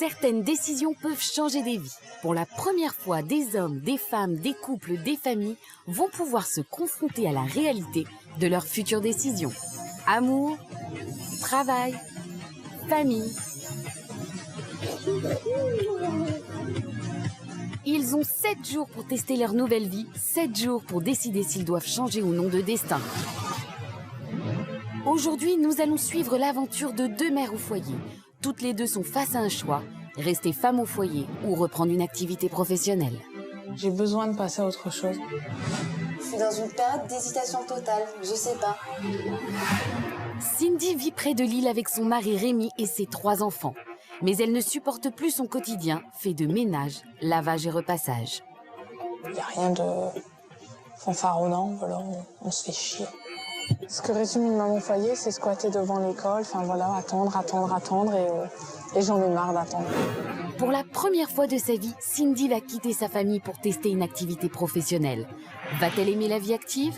Certaines décisions peuvent changer des vies. Pour la première fois, des hommes, des femmes, des couples, des familles vont pouvoir se confronter à la réalité de leurs futures décisions. Amour, travail, famille. Ils ont 7 jours pour tester leur nouvelle vie, 7 jours pour décider s'ils doivent changer ou non de destin. Aujourd'hui, nous allons suivre l'aventure de 2 mères au foyer. Toutes les 2 sont face à un choix, rester femme au foyer ou reprendre une activité professionnelle. J'ai besoin de passer à autre chose. Je suis dans une période d'hésitation totale, je sais pas. Cindy vit près de l'île avec son mari Rémi et ses 3 enfants. Mais elle ne supporte plus son quotidien, fait de ménage, lavage et repassage. Il n'y a rien de fanfaronnant, voilà, on se fait chier. Ce que résume une maman au foyer, c'est squatter devant l'école, enfin voilà, attendre et j'en ai marre d'attendre. Pour la première fois de sa vie, Cindy va quitter sa famille pour tester une activité professionnelle. Va-t-elle aimer la vie active?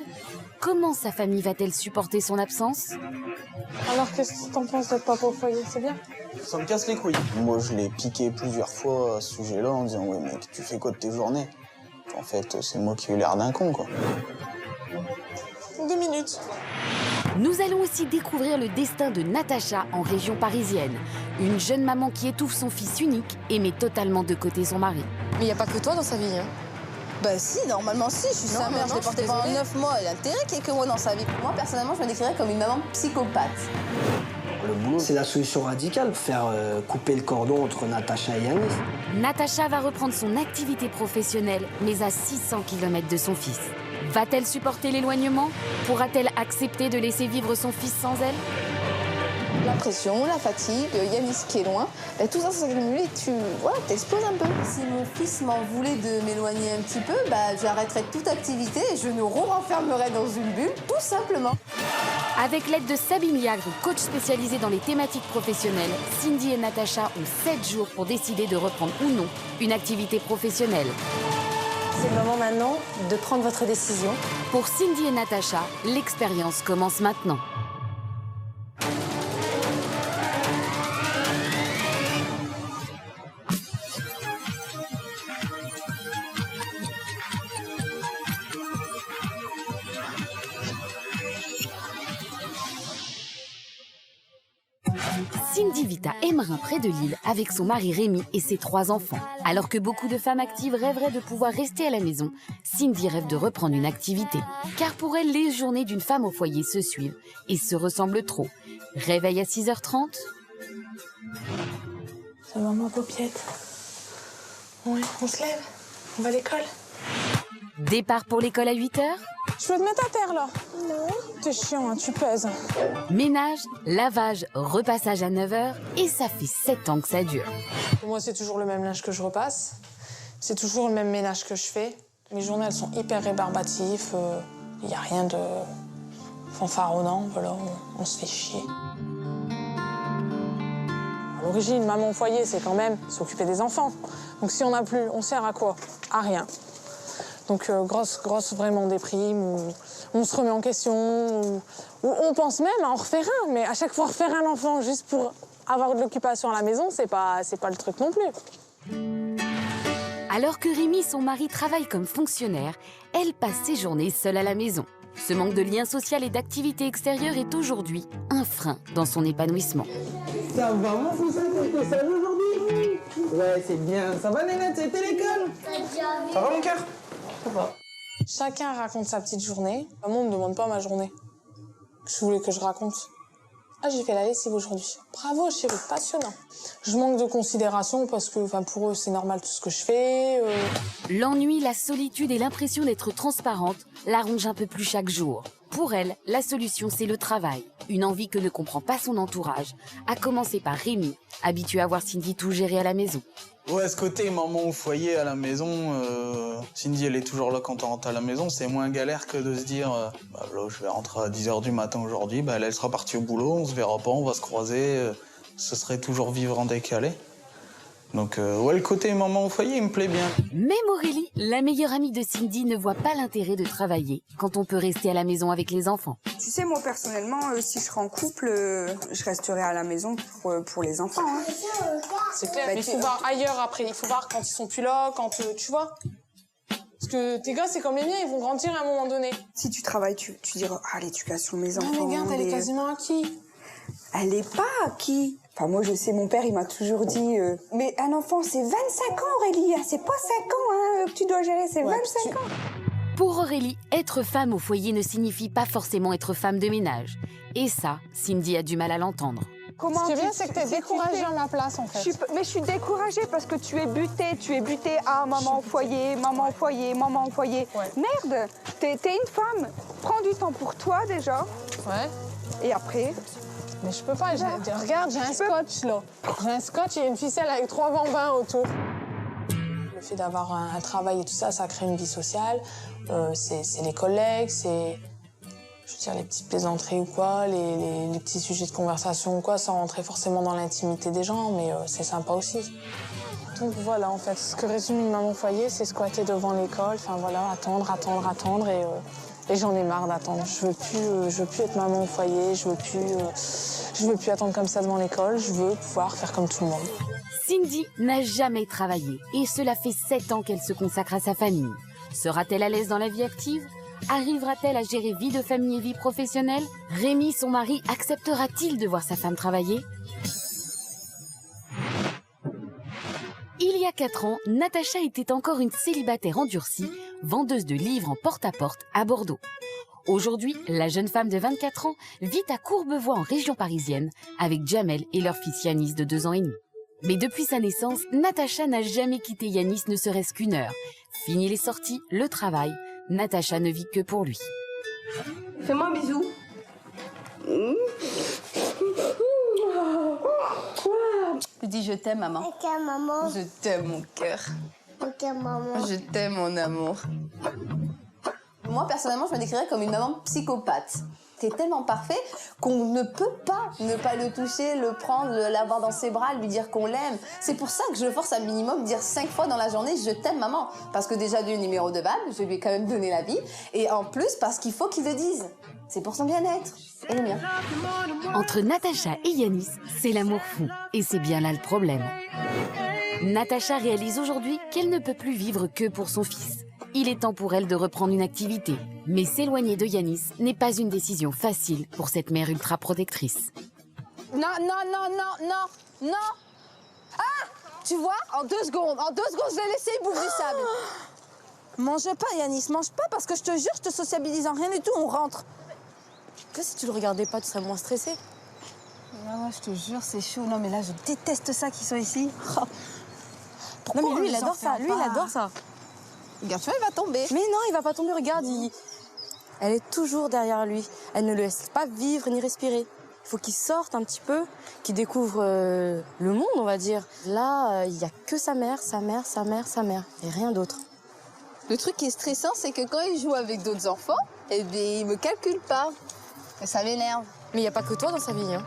Comment sa famille va-t-elle supporter son absence? Alors qu'est-ce que t'en penses d'être papa au foyer, c'est bien? Ça me casse les couilles. Moi, je l'ai piqué plusieurs fois à ce sujet-là en disant « Ouais, mec, tu fais quoi de tes journées ?» En fait, c'est moi qui ai eu l'air d'un con, quoi. 2 minutes. Nous allons aussi découvrir le destin de Natacha en région parisienne. Une jeune maman qui étouffe son fils unique et met totalement de côté son mari. Mais il n'y a pas que toi dans sa vie, hein. Bah si, normalement si, je suis sa mère, je l'ai portée pendant 9 mois, il y a intérêt qu'il y ait que moi dans sa vie. Moi, personnellement, je me décrirais comme une maman psychopathe. Le boulot, c'est la solution radicale, faire couper le cordon entre Natacha et Yanis. Natacha va reprendre son activité professionnelle, mais à 600 km de son fils. Va-t-elle supporter l'éloignement? Pourra-t-elle accepter de laisser vivre son fils sans elle? La pression, la fatigue, Yanis qui est loin, bah, tout ça s'accumule et tu t'exploses un peu. Si mon fils m'en voulait de m'éloigner un petit peu, bah, j'arrêterais toute activité et je nous renfermerais dans une bulle, tout simplement. Avec l'aide de Sabine Yagre, coach spécialisée dans les thématiques professionnelles, Cindy et Natacha ont 7 jours pour décider de reprendre ou non une activité professionnelle. C'est le moment maintenant de prendre votre décision. Pour Cindy et Natacha, l'expérience commence maintenant. Cindy vit à Emmerin, près de Lille, avec son mari Rémi et ses 3 enfants. Alors que beaucoup de femmes actives rêveraient de pouvoir rester à la maison, Cindy rêve de reprendre une activité. Car pour elle, les journées d'une femme au foyer se suivent et se ressemblent trop. Réveil à 6h30. C'est maman paupiette. Ouais, on se lève, on va à l'école. Départ pour l'école à 8h. Je peux te mettre à terre, là? Non. T'es chiant, hein, tu pèses. Ménage, lavage, repassage à 9h. Et ça fait 7 ans que ça dure. Moi, c'est toujours le même linge que je repasse. C'est toujours le même ménage que je fais. Mes journées, elles sont hyper rébarbatives. Il n'y a rien de fanfaronnant. Voilà, on se fait chier. À l'origine, maman au foyer, c'est quand même s'occuper des enfants. Donc si on n'a plus, on sert à quoi? À rien. Donc grosse vraiment déprime, où on se remet en question, où on pense même à en refaire un. Mais à chaque fois refaire un enfant juste pour avoir de l'occupation à la maison, c'est pas le truc non plus. Alors que Rémi, son mari, travaille comme fonctionnaire, elle passe ses journées seule à la maison. Ce manque de lien social et d'activité extérieure est aujourd'hui un frein dans son épanouissement. Ça va, mon fils, t'es seul aujourd'hui? Ouais, c'est bien. Ça va, Nénette, c'était l'école? Ça va, mon cœur? Ça va. Chacun raconte sa petite journée. Moi, on me demande pas ma journée. Je voulais que je raconte. Ah, j'ai fait la lessive aujourd'hui. Bravo, chérie, passionnant. Je manque de considération parce que pour eux, c'est normal tout ce que je fais. L'ennui, la solitude et l'impression d'être transparente la rongent un peu plus chaque jour. Pour elle, la solution, c'est le travail. Une envie que ne comprend pas son entourage, à commencer par Rémi, habitué à voir Cindy tout gérer à la maison. Ouais, ce côté maman au foyer à la maison, Cindy, elle est toujours là quand on rentre à la maison. C'est moins galère que de se dire là, je vais rentrer à 10h du matin aujourd'hui. Elle sera partie au boulot, on se verra pas, on va se croiser. Ce serait toujours vivre en décalé. Donc ouais, le côté maman au foyer, il me plaît bien. Même Aurélie, la meilleure amie de Cindy, ne voit pas l'intérêt de travailler quand on peut rester à la maison avec les enfants. Tu sais, moi personnellement, si je serais en couple, je resterais à la maison pour les enfants. Hein. C'est clair, mais il faut voir ailleurs après. Il faut voir quand ils sont plus là, quand tu vois. Parce que tes gosses, c'est comme les miens, ils vont grandir à un moment donné. Si tu travailles, tu diras, ah, l'éducation de mes enfants. Non, mais regarde, elle est quasiment acquis. Elle est pas acquis. Enfin, moi, je sais, mon père, il m'a toujours dit, mais un enfant, c'est 25 ans, Aurélie, hein, c'est pas 5 ans hein, que tu dois gérer, c'est 25 ans. Pour Aurélie, être femme au foyer ne signifie pas forcément être femme de ménage. Et ça, Cindy a du mal à l'entendre. Ce qui est bien, c'est que t'es découragée à ma place, en fait. Mais je suis découragée parce que tu es butée à maman au foyer, maman au foyer, maman au foyer. Ouais. Merde, t'es une femme, prends du temps pour toi déjà. Ouais. Et après... Mais je peux pas, regarde, j'ai un scotch, là. J'ai un scotch et une ficelle avec 3 bambins autour. Le fait d'avoir un travail et tout ça, ça crée une vie sociale. C'est les collègues, c'est... Je veux dire, les petites plaisanteries ou quoi, les petits sujets de conversation ou quoi, sans rentrer forcément dans l'intimité des gens, mais c'est sympa aussi. Donc voilà, en fait, ce que résume une maman au foyer, c'est squatter devant l'école, enfin voilà, attendre, et j'en ai marre d'attendre. Je veux plus être maman au foyer, je veux plus attendre comme ça devant l'école, je veux pouvoir faire comme tout le monde. Cindy n'a jamais travaillé et cela fait 7 ans qu'elle se consacre à sa famille. Sera-t-elle à l'aise dans la vie active ? Arrivera-t-elle à gérer vie de famille et vie professionnelle ? Rémi, son mari, acceptera-t-il de voir sa femme travailler ? Il y a 4 ans, Natacha était encore une célibataire endurcie, vendeuse de livres en porte-à-porte à Bordeaux. Aujourd'hui, la jeune femme de 24 ans vit à Courbevoie en région parisienne avec Jamel et leur fils Yanis de 2 ans et demi. Mais depuis sa naissance, Natacha n'a jamais quitté Yanis ne serait-ce qu'une heure. Fini les sorties, le travail, Natacha ne vit que pour lui. Fais-moi un bisou. Je dis je t'aime, maman. Ok, maman. Je t'aime, mon cœur. Ok, maman. Je t'aime, mon amour. Moi, personnellement, je me décrirais comme une maman psychopathe. T'es tellement parfait qu'on ne peut pas ne pas le toucher, le prendre, l'avoir dans ses bras, lui dire qu'on l'aime. C'est pour ça que je force un minimum dire 5 fois dans la journée « je t'aime, maman ». Parce que déjà, du numéro de balle, je lui ai quand même donné la vie. Et en plus, parce qu'il faut qu'il le dise. C'est pour son bien-être et le mien. Entre Natacha et Yanis, c'est l'amour fou. Et c'est bien là le problème. Natacha réalise aujourd'hui qu'elle ne peut plus vivre que pour son fils. Il est temps pour elle de reprendre une activité. Mais s'éloigner de Yanis n'est pas une décision facile pour cette mère ultra protectrice. Non, non, non, non, non, non. Ah, tu vois, en 2 secondes, je l'ai laissé, il bouffe du sable. Mange pas, Yanis, mange pas, parce que je te jure, je te sociabilise en rien du tout, on rentre. Que si tu le regardais pas, tu serais moins stressée. Ouais, je te jure, c'est chaud. Non, mais là, je déteste ça qu'ils soient ici. Oh. Pourquoi non, mais lui, il adore ça. Lui, il adore ça. Regarde, tu vois, il va tomber. Mais non, il va pas tomber, regarde. Elle est toujours derrière lui. Elle ne le laisse pas vivre ni respirer. Il faut qu'il sorte un petit peu, qu'il découvre le monde, on va dire. Là, il n'y a que sa mère, sa mère, sa mère, sa mère. Et rien d'autre. Le truc qui est stressant, c'est que quand il joue avec d'autres enfants, eh bien, il me calcule pas. Et ça m'énerve. Mais il n'y a pas que toi dans sa vie, hein.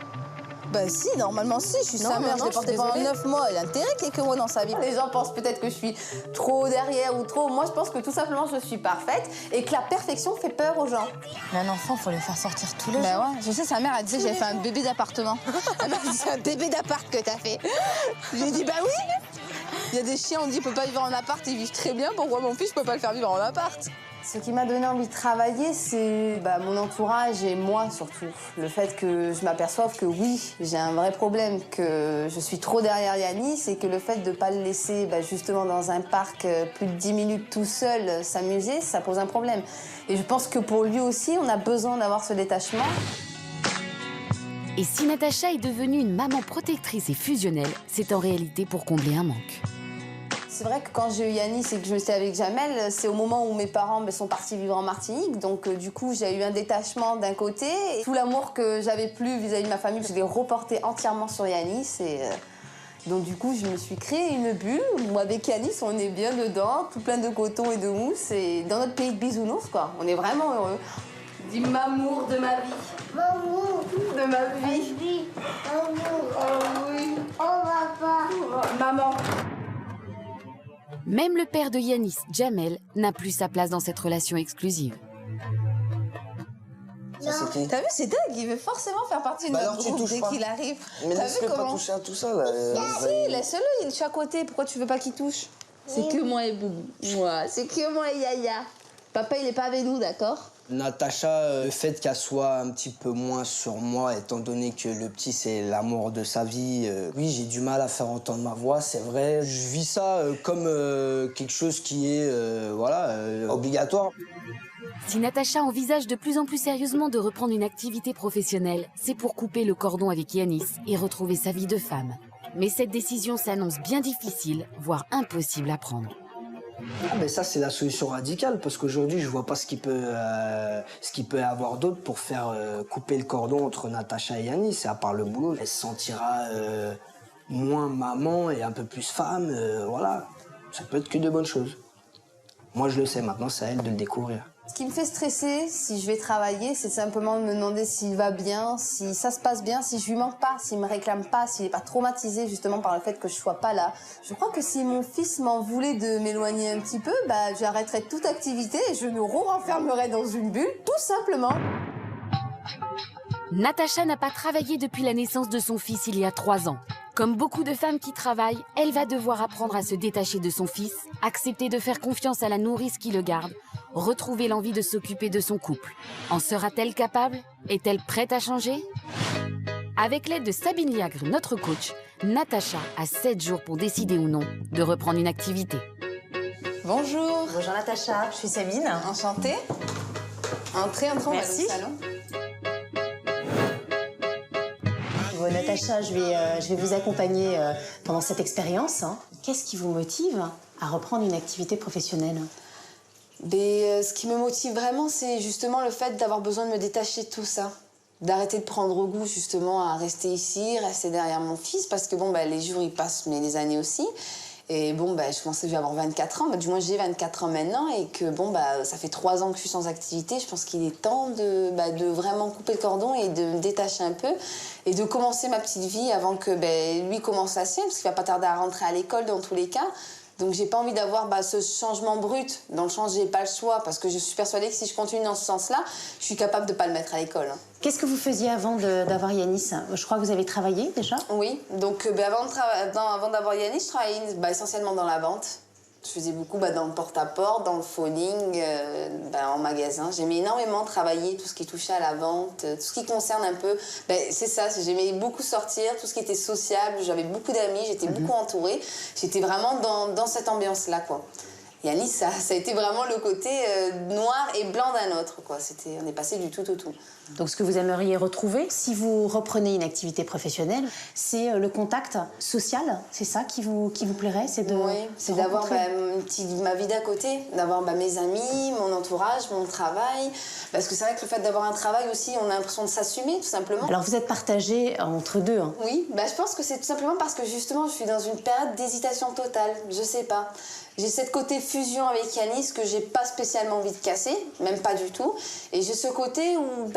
Bah si, normalement si, je suis sa mère, je l'ai portée pendant 9 mois, il a intérêt qu'il y ait que moi dans sa vie. Les gens pensent peut-être que je suis trop derrière ou trop, moi je pense que tout simplement je suis parfaite et que la perfection fait peur aux gens. Mais un enfant, faut le faire sortir tous les jours. Bah ouais, je sais, sa mère elle disait j'ai fait un bébé d'appartement. Elle m'a dit c'est un bébé d'appart que t'as fait. Je lui ai dit bah oui. Il y a des chiens, on dit peut pas vivre en appart, ils vivent très bien, pourquoi mon fils peut pas le faire vivre en appart? Ce qui m'a donné envie de travailler, c'est mon entourage et moi surtout. Le fait que je m'aperçoive que oui, j'ai un vrai problème, que je suis trop derrière Yanis et que le fait de ne pas le laisser justement dans un parc plus de 10 minutes tout seul s'amuser, ça pose un problème. Et je pense que pour lui aussi, on a besoin d'avoir ce détachement. Et si Natacha est devenue une maman protectrice et fusionnelle, c'est en réalité pour combler un manque. C'est vrai que quand j'ai eu Yanis et que je suis avec Jamel, c'est au moment où mes parents sont partis vivre en Martinique. Donc du coup, j'ai eu un détachement d'un côté. Et tout l'amour que j'avais plus vis-à-vis de ma famille, je l'ai reporté entièrement sur Yanis. Et donc du coup, je me suis créé une bulle où avec Yanis, on est bien dedans, tout plein de coton et de mousse. Et dans notre pays de bisounours, quoi. On est vraiment heureux. Dis m'amour de ma vie. Maman. De ma vie. Maman. Oh oui. Oh papa. Maman. Même le père de Yanis, Jamel, n'a plus sa place dans cette relation exclusive. Ça, c'est qui? T'as vu, c'est dingue, il veut forcément faire partie de notre groupe dès qu'il arrive. Mais T'as laisse-le vu pas comment... toucher à tout ça, là. Si, laisse-le, il est de chaque côté. Pourquoi tu veux pas qu'il touche? C'est que moi et Boubou. Moi, c'est que moi et Yaya. Papa, il est pas avec nous, d'accord? Natacha, le fait qu'elle soit un petit peu moins sur moi, étant donné que le petit, c'est l'amour de sa vie, oui, j'ai du mal à faire entendre ma voix, c'est vrai. Je vis ça comme quelque chose qui est, obligatoire. Si Natacha envisage de plus en plus sérieusement de reprendre une activité professionnelle, c'est pour couper le cordon avec Yanis et retrouver sa vie de femme. Mais cette décision s'annonce bien difficile, voire impossible à prendre. Ah ben ça, c'est la solution radicale, parce qu'aujourd'hui, je vois pas ce qu'il peut y avoir d'autre pour faire couper le cordon entre Natacha et Yanis. Et à part le boulot, elle se sentira moins maman et un peu plus femme. Voilà, ça peut être que de bonnes choses. Moi, je le sais, maintenant, c'est à elle de le découvrir. Ce qui me fait stresser, si je vais travailler, c'est simplement de me demander s'il va bien, si ça se passe bien, si je lui manque pas, s'il me réclame pas, s'il est pas traumatisé justement par le fait que je sois pas là. Je crois que si mon fils m'en voulait de m'éloigner un petit peu, bah j'arrêterais toute activité et je nous renfermerais dans une bulle, tout simplement. Natacha n'a pas travaillé depuis la naissance de son fils il y a 3 ans. Comme beaucoup de femmes qui travaillent, elle va devoir apprendre à se détacher de son fils, accepter de faire confiance à la nourrice qui le garde, retrouver l'envie de s'occuper de son couple. En sera-t-elle capable? Est-elle prête à changer? Avec l'aide de Sabine Liagre, notre coach, Natacha a 7 jours pour décider ou non de reprendre une activité. Bonjour. Bonjour Natacha, je suis Sabine. Enchantée. Entrez, on va au salon. Bon, Natacha, je vais vous accompagner pendant cette expérience. Qu'est-ce qui vous motive à reprendre une activité professionnelle? Ce qui me motive vraiment, c'est justement le fait d'avoir besoin de me détacher de tout ça. D'arrêter de prendre goût justement à rester ici, rester derrière mon fils, parce que les jours ils passent, mais les années aussi. Et je pensais que je vais avoir 24 ans, du moins j'ai 24 ans maintenant, et que ça fait 3 ans que je suis sans activité. Je pense qu'il est temps de vraiment couper le cordon et de me détacher un peu, et de commencer ma petite vie avant que lui commence la sienne, parce qu'il va pas tarder à rentrer à l'école dans tous les cas. Donc j'ai pas envie d'avoir ce changement brut, dans le sens j'ai pas le choix, parce que je suis persuadée que si je continue dans ce sens-là, je suis capable de pas le mettre à l'école. Qu'est-ce que vous faisiez avant d'avoir Yanis? Je crois que vous avez travaillé déjà? Oui, donc avant d'avoir Yanis, je travaillais essentiellement dans la vente. Je faisais beaucoup dans le porte-à-porte, dans le phoning, en magasin. J'aimais énormément travailler tout ce qui touchait à la vente, tout ce qui concerne un peu... c'est ça, j'aimais beaucoup sortir, tout ce qui était sociable. J'avais beaucoup d'amis, j'étais beaucoup entourée. J'étais vraiment dans cette ambiance-là, quoi. Yanis, ça a été vraiment le côté noir et blanc d'un autre, quoi. On est passé du tout au tout. Donc ce que vous aimeriez retrouver, si vous reprenez une activité professionnelle, c'est le contact social, c'est ça qui vous plairait? Oui, c'est d'avoir ma vie d'à côté, d'avoir mes amis, mon entourage, mon travail. Parce que c'est vrai que le fait d'avoir un travail aussi, on a l'impression de s'assumer, tout simplement. Alors vous êtes partagée entre deux. Oui, je pense que c'est tout simplement parce que justement, je suis dans une période d'hésitation totale. Je sais pas. J'ai cette côté fusion avec Yanis que j'ai pas spécialement envie de casser, même pas du tout. Et j'ai ce côté où,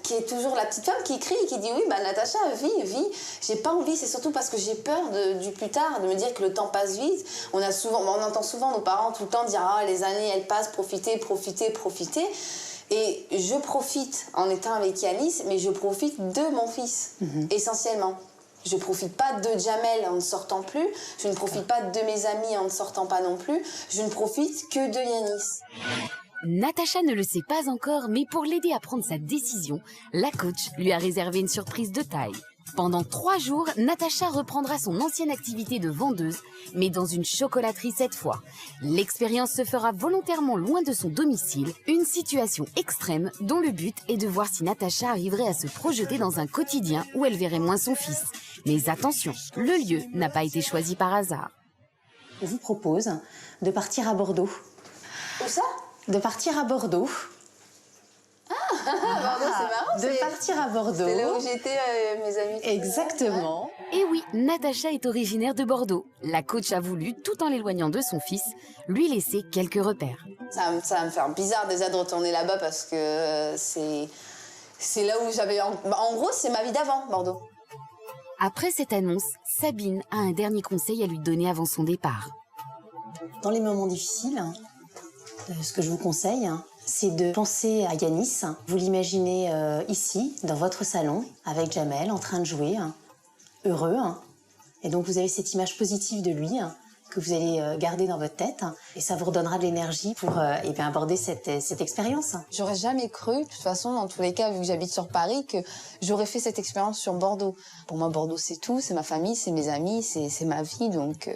qui est toujours la petite femme qui crie et qui dit oui, Natacha, vis. J'ai pas envie, c'est surtout parce que j'ai peur du plus tard, de me dire que le temps passe vite. On entend souvent nos parents tout le temps dire les années elles passent, profitez. Et je profite en étant avec Yanis, mais je profite de mon fils, essentiellement. Je ne profite pas de Jamel en ne sortant plus. Je ne profite pas de mes amis en ne sortant pas non plus. Je ne profite que de Yanis. Natacha ne le sait pas encore, mais pour l'aider à prendre sa décision, la coach lui a réservé une surprise de taille. Pendant 3 jours, Natacha reprendra son ancienne activité de vendeuse, mais dans une chocolaterie cette fois. L'expérience se fera volontairement loin de son domicile, une situation extrême dont le but est de voir si Natacha arriverait à se projeter dans un quotidien où elle verrait moins son fils. Mais attention, le lieu n'a pas été choisi par hasard. Je vous propose de partir à Bordeaux. Où ça? De partir à Bordeaux. Bordeaux, c'est marrant. De partir à Bordeaux. C'est là où j'étais, mes amis. Exactement. Et oui, Natacha est originaire de Bordeaux. La coach a voulu, tout en l'éloignant de son fils, lui laisser quelques repères. Ça va me faire bizarre déjà de retourner là-bas parce que c'est là où j'avais... En gros, c'est ma vie d'avant, Bordeaux. Après cette annonce, Sabine a un dernier conseil à lui donner avant son départ. Dans les moments difficiles, ce que je vous conseille, c'est de penser à Yanis. Vous l'imaginez ici, dans votre salon, avec Jamel, en train de jouer, heureux. Et donc vous avez cette image positive de lui que vous allez garder dans votre tête. Et ça vous redonnera de l'énergie pour aborder cette expérience. J'aurais jamais cru, de toute façon, dans tous les cas, vu que j'habite sur Paris, que j'aurais fait cette expérience sur Bordeaux. Pour moi, Bordeaux, c'est tout, c'est ma famille, c'est mes amis, c'est ma vie. Donc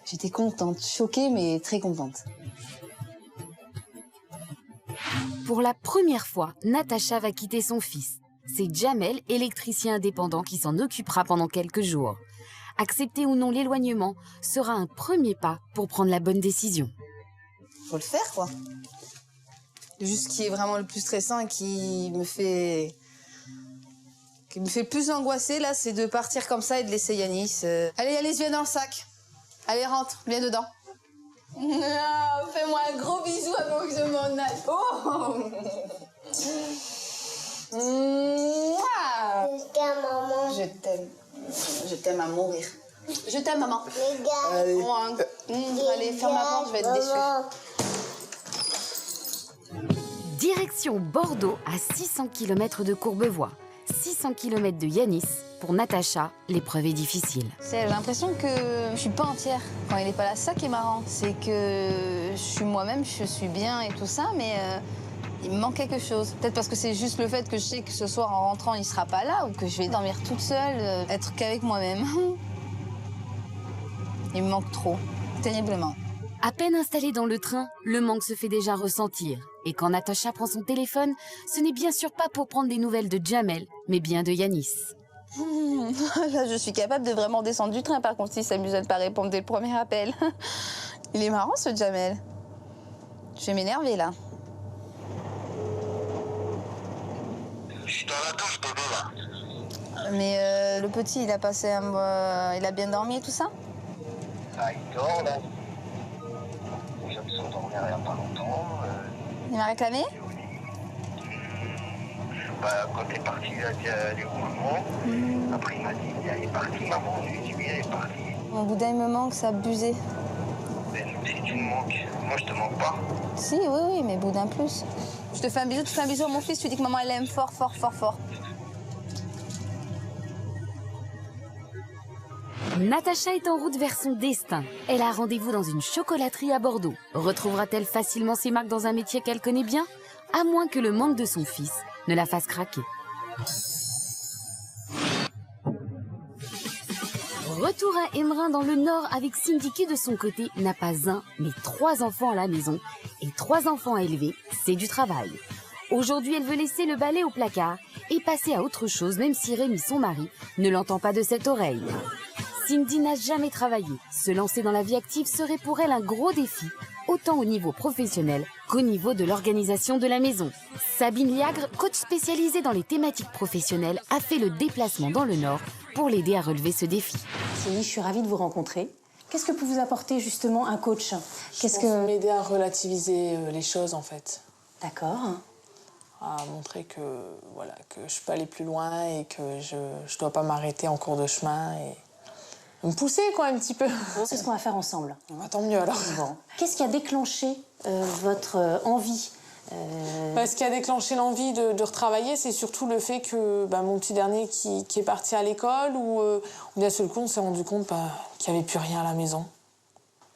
j'étais contente, choquée, mais très contente. Pour la première fois, Natacha va quitter son fils. C'est Jamel, électricien indépendant, qui s'en occupera pendant quelques jours. Accepter ou non l'éloignement sera un premier pas pour prendre la bonne décision. Faut le faire, quoi. Juste ce qui est vraiment le plus stressant et qui me fait plus angoisser, là, c'est de partir comme ça et de laisser Yanis. Allez, Yanis, viens dans le sac. Allez, rentre, viens dedans. Fais-moi un gros bisou avant que je m'en aille. Oh. Je t'aime, maman. Je t'aime. Je t'aime à mourir. Je t'aime, maman. Allez, allez, ferme la porte, je vais être déçue. Direction Bordeaux, à 600 km de Courbevoie. 600 km de Yanis. Pour Natacha, l'épreuve est difficile. J'ai l'impression que je suis pas entière quand il est pas là. Ça qui est marrant, c'est que je suis moi-même, je suis bien et tout ça, mais il me manque quelque chose. Peut-être parce que c'est juste le fait que je sais que ce soir en rentrant, il sera pas là ou que je vais dormir toute seule, être qu'avec moi-même. Il me manque trop, terriblement. À peine installée dans le train, le manque se fait déjà ressentir. Et quand Natacha prend son téléphone, ce n'est bien sûr pas pour prendre des nouvelles de Jamel, mais bien de Yanis. Là, je suis capable de vraiment descendre du train, par contre, s'il s'amuse à ne pas répondre dès le premier appel. Il est marrant, ce Jamel. Je vais m'énerver, là. Je suis dans la douche, bébé, là. Mais le petit, il a passé il a bien dormi et tout ça? Ah, il dort, là. Je viens de s'endormir il n'y a pas longtemps. Il m'a réclamé? Bah, quand t'es parti, il a dit aller au maman. Après, il m'a dit, elle est partie, maman. Je lui ai dit, oui, elle est partie. Mon boudin, il me manque, c'est abusé. Mais si tu me manques, moi, je te manque pas. Si, oui, mais boudin plus. Je te fais un bisou, tu fais un bisou à mon fils, tu dis que maman, elle aime fort, fort, fort, fort. Natacha est en route vers son destin. Elle a rendez-vous dans une chocolaterie à Bordeaux. Retrouvera-t-elle facilement ses marques dans un métier qu'elle connaît bien? À moins que le manque de son fils ne la fasse craquer. Retour à Embrun dans le Nord avec Cindy qui de son côté n'a pas un, mais 3 enfants à la maison. Et 3 enfants à élever, c'est du travail. Aujourd'hui, elle veut laisser le balai au placard et passer à autre chose, même si Rémi, son mari, ne l'entend pas de cette oreille. Cindy n'a jamais travaillé. Se lancer dans la vie active serait pour elle un gros défi, autant au niveau professionnel qu'au niveau de l'organisation de la maison. Sabine Liagre, coach spécialisée dans les thématiques professionnelles, a fait le déplacement dans le Nord pour l'aider à relever ce défi. Céline, je suis ravie de vous rencontrer. Qu'est-ce que peut vous apporter justement un coach? Qu'est-ce que m'aider à relativiser les choses en fait. D'accord. À montrer que voilà que je peux aller plus loin et que je dois pas m'arrêter en cours de chemin et me pousser quoi un petit peu. C'est ce qu'on va faire ensemble. Ah, tant mieux alors. Bon. Qu'est-ce qui a déclenché votre envie Ce qui a déclenché l'envie de retravailler, c'est surtout le fait que mon petit dernier qui est parti à l'école, où d'un seul coup on s'est rendu compte qu'il n'y avait plus rien à la maison.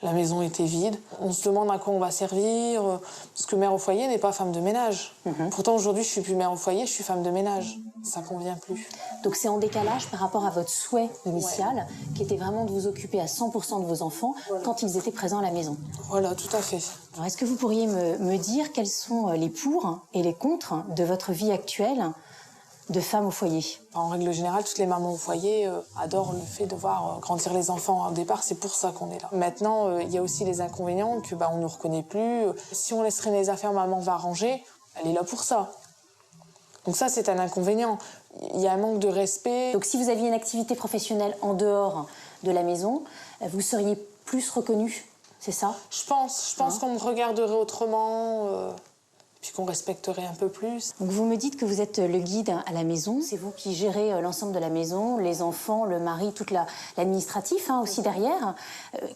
La maison était vide. On se demande à quoi on va servir, parce que mère au foyer n'est pas femme de ménage. Pourtant aujourd'hui je suis plus mère au foyer, je suis femme de ménage. Ça convient plus. Donc c'est en décalage par rapport à votre souhait initial, qui était vraiment de vous occuper à 100% de vos enfants quand ils étaient présents à la maison. Voilà, tout à fait. Alors est-ce que vous pourriez me dire quels sont les pour et les contre de votre vie actuelle de femme au foyer? En règle générale, toutes les mamans au foyer adorent le fait de voir grandir les enfants. Au départ, c'est pour ça qu'on est là. Maintenant, il y a aussi les inconvénients que on ne reconnaît plus. Si on laisse traîner les affaires, maman va ranger, elle est là pour ça. Donc ça, c'est un inconvénient. Il y a un manque de respect. Donc si vous aviez une activité professionnelle en dehors de la maison, vous seriez plus reconnue, c'est ça? Je pense qu'on me regarderait autrement. puis qu'on respecterait un peu plus. Donc vous me dites que vous êtes le guide à la maison, c'est vous qui gérez l'ensemble de la maison, les enfants, le mari, toute l'administratif aussi derrière.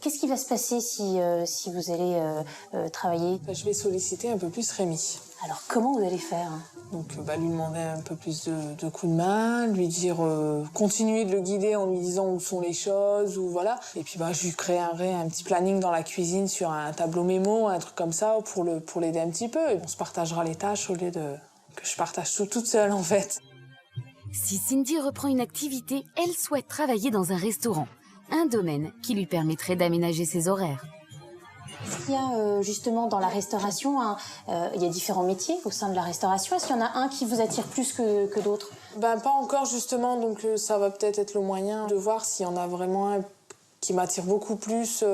Qu'est-ce qui va se passer si vous allez travailler? Je vais solliciter un peu plus Rémi. Alors comment vous allez faire? Donc lui demander un peu plus de coups de main, lui dire continuer de le guider en lui disant où sont les choses, ou voilà. Et puis je lui créerai un petit planning dans la cuisine sur un tableau mémo, un truc comme ça pour l'aider un petit peu. Et on se partagera les tâches au lieu que je partage tout toute seule en fait. Si Cindy reprend une activité, elle souhaite travailler dans un restaurant, un domaine qui lui permettrait d'aménager ses horaires. Il y a justement dans la restauration, il y a différents métiers au sein de la restauration. Est-ce qu'il y en a un qui vous attire plus que d'autres? Pas encore justement, donc ça va peut-être être le moyen de voir s'il y en a vraiment un qui m'attire beaucoup plus.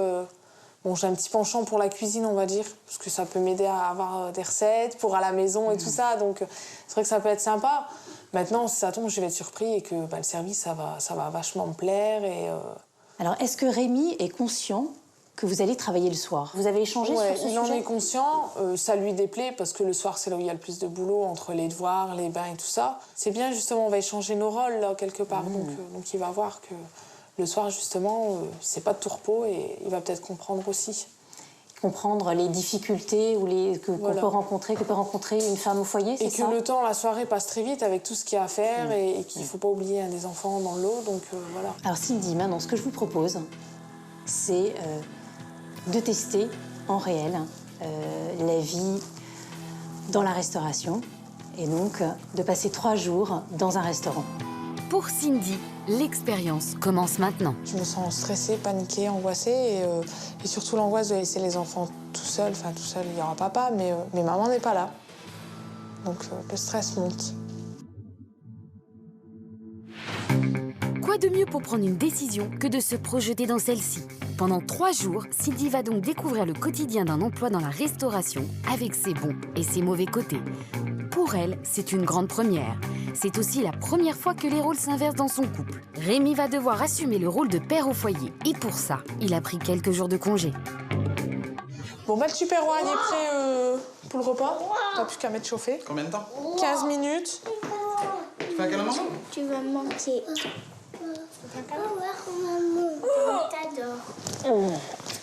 J'ai un petit penchant pour la cuisine, on va dire, parce que ça peut m'aider à avoir des recettes pour à la maison et tout ça, donc c'est vrai que ça peut être sympa. Maintenant, si ça tombe, je vais être surpris et que le service, ça va vachement me plaire. Alors, est-ce que Rémi est conscient que vous allez travailler le soir? Vous avez échangé sur ce sujet? Il en est conscient, ça lui déplaît parce que le soir c'est là où il y a le plus de boulot, entre les devoirs, les bains et tout ça. C'est bien justement, on va échanger nos rôles là quelque part, donc il va voir que le soir justement c'est pas de tout repos et il va peut-être comprendre aussi. Comprendre les difficultés ou que peut rencontrer une femme au foyer, c'est ça? Et que le temps, la soirée passe très vite avec tout ce qu'il y a à faire et qu'il ne faut pas oublier des enfants dans l'eau, donc voilà. Alors Cindy, maintenant ce que je vous propose, c'est de tester en réel la vie dans la restauration et donc de passer 3 jours dans un restaurant. Pour Cindy, l'expérience commence maintenant. Je me sens stressée, paniquée, angoissée et surtout l'angoisse de laisser les enfants tout seuls. Enfin, tout seul, il y aura papa, mais maman n'est pas là. Donc le stress monte. Quoi de mieux pour prendre une décision que de se projeter dans celle-ci? Pendant 3 jours, Cindy va donc découvrir le quotidien d'un emploi dans la restauration avec ses bons et ses mauvais côtés. Pour elle, c'est une grande première. C'est aussi la première fois que les rôles s'inversent dans son couple. Rémi va devoir assumer le rôle de père au foyer. Et pour ça, il a pris quelques jours de congé. Bon, le tupperware il est prêt pour le repas. T'as plus qu'à mettre chauffer. Combien de temps? 15 minutes. Tu fais à quelle maman? Tu vas manquer. Maman, je t'adore.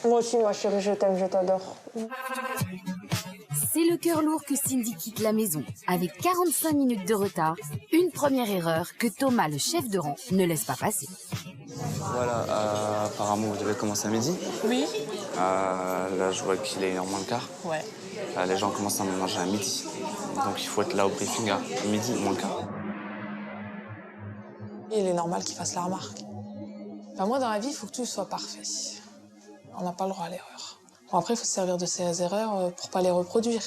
Moi aussi, ma chérie, je t'aime, je t'adore. C'est le cœur lourd que Cindy quitte la maison. Avec 45 minutes de retard, une première erreur que Thomas, le chef de rang, ne laisse pas passer. Voilà, apparemment vous devez commencer à midi. Oui. Là je vois qu'il est 1h moins le quart. Ouais. Les gens commencent à manger à midi. Donc il faut être là au briefing à midi moins le quart. Il est normal qu'il fasse la remarque. Moi, dans la vie, il faut que tout soit parfait. On n'a pas le droit à l'erreur. Bon, après, il faut se servir de ces erreurs pour pas les reproduire.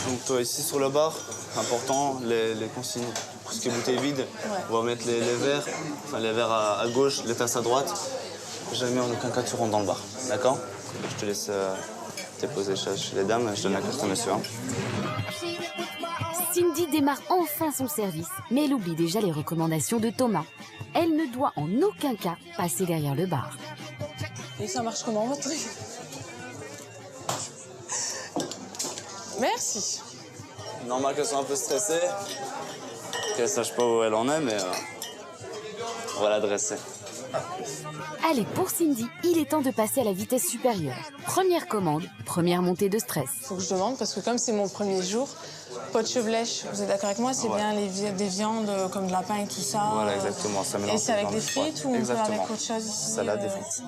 Donc toi, ici sur la barre, important, les consignes. Tout ce qui est bouteille vide, on va mettre les verres, les verres à gauche, les tasses à droite. Jamais en aucun cas tu rentres dans le bar, d'accord? Je te laisse déposer chez les dames, je donne la carte à monsieur. Cindy démarre enfin son service, mais elle oublie déjà les recommandations de Thomas. Elle ne doit en aucun cas passer derrière le bar. Et ça marche comment, votre truc? Merci. Normal qu'elle soit un peu stressée, qu'elle sache pas où elle en est, mais on va la dresser. Allez, pour Cindy, il est temps de passer à la vitesse supérieure. Première commande, première montée de stress. Faut que je demande, parce que comme c'est mon premier jour, pot de chevelèche, vous êtes d'accord avec moi? C'est bien des viandes comme de lapin et tout ça. Voilà, exactement. Ça et c'est avec des frites ou on peut avec autre chose ici? Salade et frites.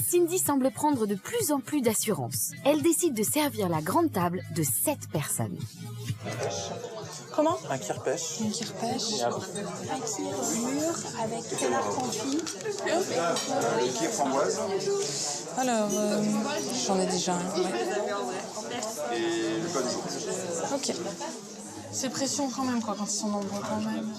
Cindy semble prendre de plus en plus d'assurance. Elle décide de servir la grande table de 7 personnes. Comment? Un kir-pêche. Un kir-pêche. Mûr avec canard confit. Le kir framboise. Alors, j'en ai déjà un. Ouais. Et le code jour. Ok. C'est pression quand même, quoi, quand ils sont nombreux quand même.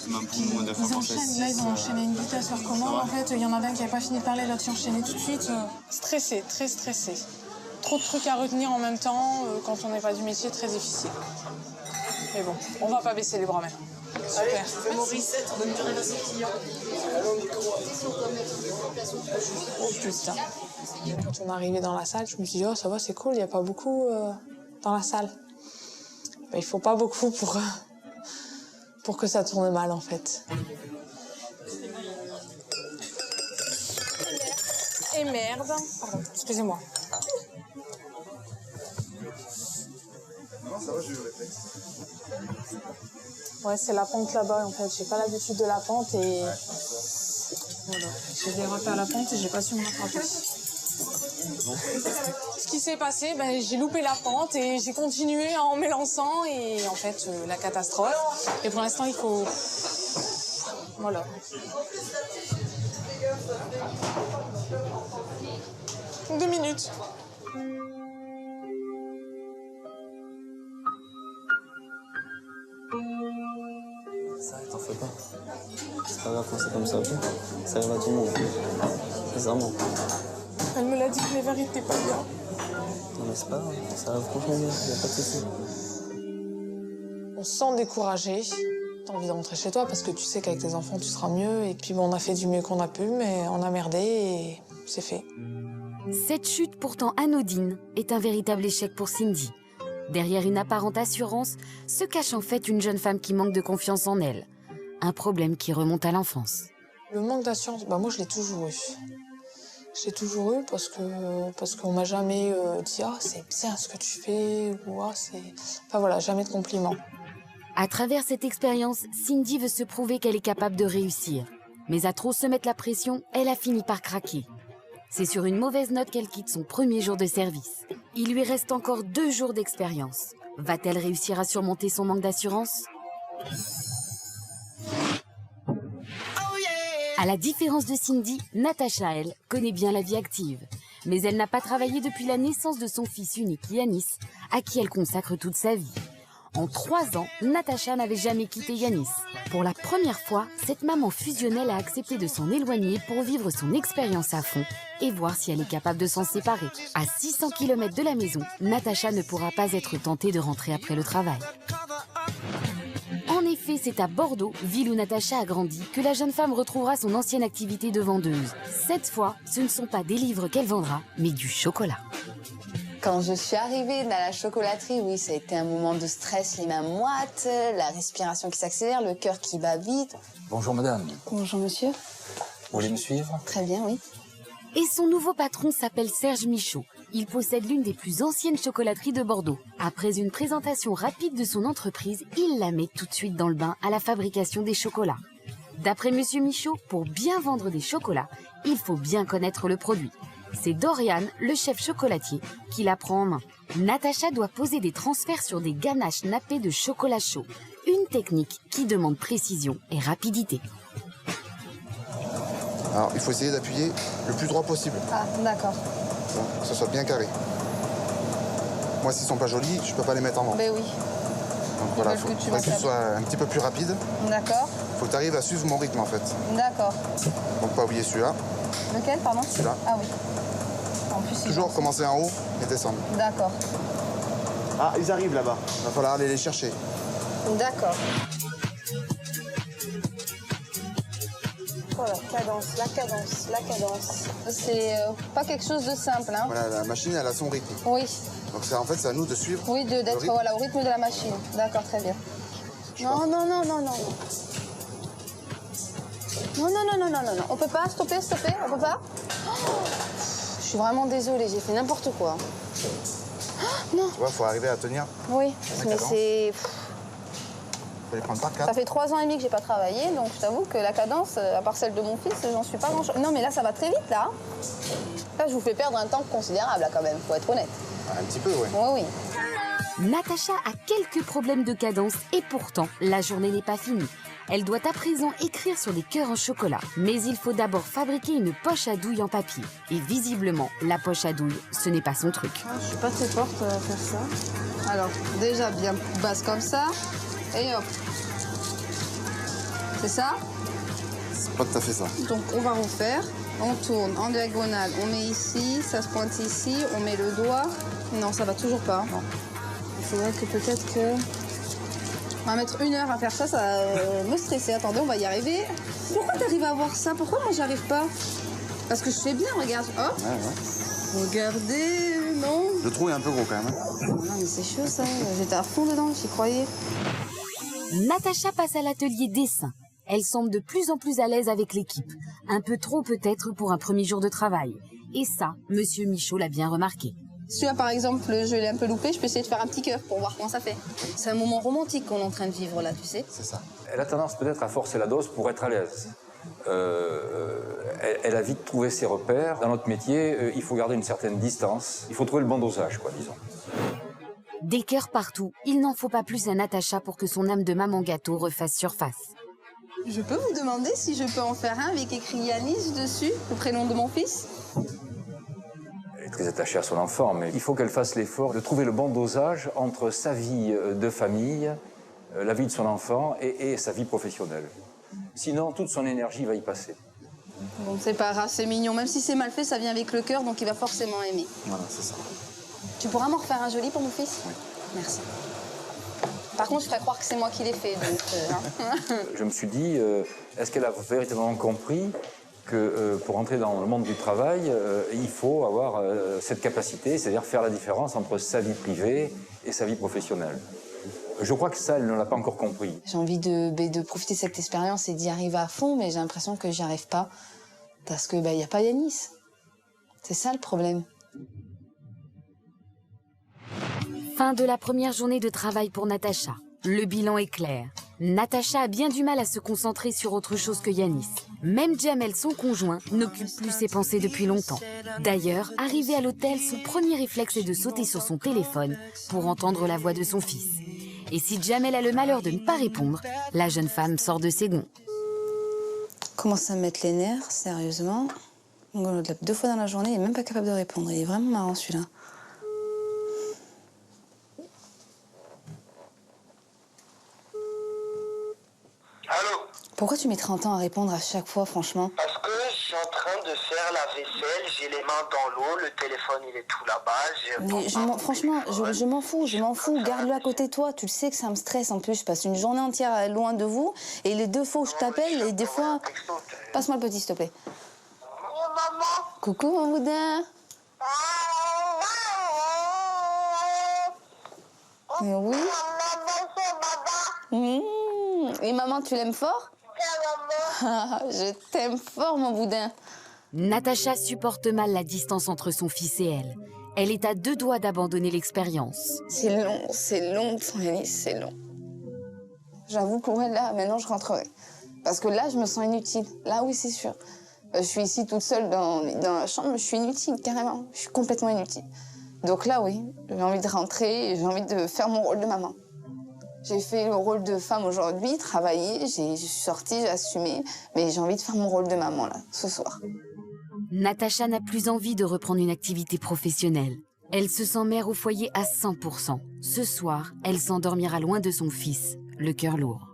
Ils enchaînent, là ils ont enchaîné une vitesse leur commande. En fait, il y en a un qui n'avait pas fini de parler, l'autre qui enchaînait tout de suite. Stressé, très stressé. Trop de trucs à retenir en même temps, quand on n'est pas du métier, très difficile. Mais bon, on va pas baisser les bras maintenant. Super. Fais mon reset, on donne du rien à ses clients. Oh putain. Quand on est arrivé dans la salle, je me suis dit, oh ça va, c'est cool, il n'y a pas beaucoup dans la salle. il faut pas beaucoup pour que ça tourne mal, en fait. Et merde. Pardon, excusez-moi. Non, ça va, j'ai eu le réflexe. Ouais, c'est la pente là-bas, en fait. J'ai pas l'habitude de la pente et... Voilà. J'ai dérapé à la pente et j'ai pas su me rattraper. Ce qui s'est passé, j'ai loupé la pente et j'ai continué en m'élançant et en fait, la catastrophe. Et pour l'instant, il faut... Voilà. Deux minutes. Ça, t'en fais pas. C'est pas grave quand c'est comme ça, ok? Ça arrive à tout le monde. Bizarrement. Elle me l'a dit que les verres étaient pas bien. Non mais c'est pas grave, ça arrive franchement bien, y a pas de soucis. On se sent découragé. T'as envie de rentrer chez toi parce que tu sais qu'avec tes enfants, tu seras mieux. Et puis on a fait du mieux qu'on a pu, mais on a merdé et c'est fait. Cette chute pourtant anodine est un véritable échec pour Cindy. Derrière une apparente assurance se cache en fait une jeune femme qui manque de confiance en elle. Un problème qui remonte à l'enfance. Le manque d'assurance, moi je l'ai toujours eu. Je l'ai toujours eu parce qu'on m'a jamais dit « Ah, c'est bien ce que tu fais » ou « Ah, c'est... » Enfin voilà, jamais de compliments. À travers cette expérience, Cindy veut se prouver qu'elle est capable de réussir. Mais à trop se mettre la pression, elle a fini par craquer. C'est sur une mauvaise note qu'elle quitte son premier jour de service. Il lui reste encore 2 jours d'expérience. Va-t-elle réussir à surmonter son manque d'assurance ? À la différence de Cindy, Natacha, elle, connaît bien la vie active. Mais elle n'a pas travaillé depuis la naissance de son fils unique, Yanis, à qui elle consacre toute sa vie. En 3 ans, Natacha n'avait jamais quitté Yanis. Pour la première fois, cette maman fusionnelle a accepté de s'en éloigner pour vivre son expérience à fond et voir si elle est capable de s'en séparer. À 600 km de la maison, Natacha ne pourra pas être tentée de rentrer après le travail. En effet, c'est à Bordeaux, ville où Natacha a grandi, que la jeune femme retrouvera son ancienne activité de vendeuse. Cette fois, ce ne sont pas des livres qu'elle vendra, mais du chocolat. Quand je suis arrivée dans la chocolaterie, oui, ça a été un moment de stress, les mains moites, la respiration qui s'accélère, le cœur qui bat vite. Bonjour madame. Bonjour monsieur. Vous voulez me suivre? Très bien, oui. Et son nouveau patron s'appelle Serge Michaud. Il possède l'une des plus anciennes chocolateries de Bordeaux. Après une présentation rapide de son entreprise, il la met tout de suite dans le bain à la fabrication des chocolats. D'après Monsieur Michaud, pour bien vendre des chocolats, il faut bien connaître le produit. C'est Dorian, le chef chocolatier, qui la prend en main. Natacha doit poser des transferts sur des ganaches nappées de chocolat chaud. Une technique qui demande précision et rapidité. Alors, il faut essayer d'appuyer le plus droit possible. Ah, d'accord. Que ce soit bien carré. Moi, s'ils sont pas jolis, je peux pas les mettre en vente. Ben oui. Donc voilà, il faut que ce soit un petit peu plus rapide. D'accord. Il faut que tu arrives à suivre mon rythme, en fait. D'accord. Donc, pas oublier celui-là. Lequel, pardon? Celui-là. Ah oui. En plus, Toujours commencer en haut et descendre. D'accord. Ah, ils arrivent là-bas. Il va falloir aller les chercher. D'accord. Oh, la cadence, la cadence, la cadence. C'est pas quelque chose de simple, hein? Voilà, la machine, elle a son rythme. Oui. Donc, en fait, c'est à nous de suivre. Oui, d'être voilà, au rythme de la machine. D'accord, très bien. Non, non, non, non, non. Non, non, non, non, non, non, non. On peut pas, stopper, on peut pas? Oh, je suis vraiment désolée, j'ai fait n'importe quoi. Oh, non. Tu vois, il faut arriver à tenir. Oui, mais c'est... Il faut les prendre par 4. Ça fait 3 ans et demi que j'ai pas travaillé, donc je t'avoue que la cadence, à part celle de mon fils, j'en suis pas grand-chose. Non, mais là, ça va très vite, là. Là, je vous fais perdre un temps considérable, là, quand même, faut être honnête. Un petit peu, oui. Oui, oui. Natacha a quelques problèmes de cadence et pourtant, la journée n'est pas finie. Elle doit à présent écrire sur des cœurs en chocolat. Mais il faut d'abord fabriquer une poche à douille en papier. Et visiblement, la poche à douille, ce n'est pas son truc. Je suis pas très forte à faire ça. Alors, déjà, bien basse comme ça. Et hop. C'est ça? C'est pas tout à fait ça. Donc, on va refaire. On tourne en diagonale. On met ici, ça se pointe ici. On met le doigt. Non, ça va toujours pas. Non. Il faudrait que peut-être que... On va mettre 1 heure à faire ça, ça va me stresser. Attendez, on va y arriver. Pourquoi t'arrives à voir ça? Pourquoi moi j'y arrive pas? Parce que je fais bien, regarde. Hop. Ouais, ouais. Regardez, non. Le trou est un peu gros quand même. Hein. Non, mais c'est chaud ça. J'étais à fond dedans, j'y croyais. Natacha passe à l'atelier dessin. Elle semble de plus en plus à l'aise avec l'équipe. Un peu trop peut-être pour un premier jour de travail. Et ça, Monsieur Michaud l'a bien remarqué. Celui-là, par exemple, je l'ai un peu loupé, je peux essayer de faire un petit cœur pour voir comment ça fait. C'est un moment romantique qu'on est en train de vivre là, tu sais. C'est ça. Elle a tendance peut-être à forcer la dose pour être à l'aise. Elle a vite trouvé ses repères. Dans notre métier, il faut garder une certaine distance. Il faut trouver le bon dosage, quoi, disons. Des cœurs partout, il n'en faut pas plus à Natacha pour que son âme de maman gâteau refasse surface. Je peux vous demander si je peux en faire un avec écrit Yanis dessus, le prénom de mon fils? Elle est très attachée à son enfant, mais il faut qu'elle fasse l'effort de trouver le bon dosage entre sa vie de famille, la vie de son enfant et sa vie professionnelle. Sinon, toute son énergie va y passer. Bon, c'est pas grave, c'est mignon. Même si c'est mal fait, ça vient avec le cœur, donc il va forcément aimer. Voilà, c'est ça. Tu pourras m'en refaire un joli pour mon fils? Oui. Merci. Par contre, je ferais croire que c'est moi qui l'ai fait. Donc, Je me suis dit, est-ce qu'elle a véritablement compris que pour entrer dans le monde du travail, il faut avoir cette capacité, c'est-à-dire faire la différence entre sa vie privée et sa vie professionnelle. Je crois que ça, elle ne l'a pas encore compris. J'ai envie de profiter de cette expérience et d'y arriver à fond, mais j'ai l'impression que j'y arrive pas. Parce que y a pas Yanis. C'est ça le problème. Fin de la première journée de travail pour Natacha. Le bilan est clair. Natacha a bien du mal à se concentrer sur autre chose que Yanis. Même Jamel, son conjoint, n'occupe plus ses pensées depuis longtemps. D'ailleurs, arrivé à l'hôtel, son premier réflexe est de sauter sur son téléphone pour entendre la voix de son fils. Et si Jamel a le malheur de ne pas répondre, la jeune femme sort de ses gonds. Commence à me mettre les nerfs, sérieusement. On l'appelle 2 fois dans la journée, il est même pas capable de répondre. Il est vraiment marrant celui-là. Allô? Pourquoi tu mets 30 ans à répondre à chaque fois, franchement? Parce que je suis en train de faire la vaisselle, j'ai les mains dans l'eau, le téléphone il est tout là-bas. Mais franchement, je m'en fous. Garde-le à côté de toi. Tu le sais que ça me stresse en plus. Je passe une journée entière loin de vous. Et les 2 fois où je t'appelle, et des fois... Passe-moi le petit, s'il te plaît. Coucou, mon boudin. Oui. Et maman, tu l'aimes fort? Je t'aime fort, mon boudin. Natacha supporte mal la distance entre son fils et elle. Elle est à 2 doigts d'abandonner l'expérience. C'est long, sans Yanis, c'est long. J'avoue que là, maintenant, je rentrerai. Parce que là, je me sens inutile. Là, oui, c'est sûr. Je suis ici toute seule dans la chambre, je suis inutile, carrément. Je suis complètement inutile. Donc là, oui, j'ai envie de rentrer et j'ai envie de faire mon rôle de maman. J'ai fait le rôle de femme aujourd'hui, travaillé, je suis sortie, j'ai assumé, mais j'ai envie de faire mon rôle de maman, là, ce soir. Natacha n'a plus envie de reprendre une activité professionnelle. Elle se sent mère au foyer à 100%. Ce soir, elle s'endormira loin de son fils, le cœur lourd.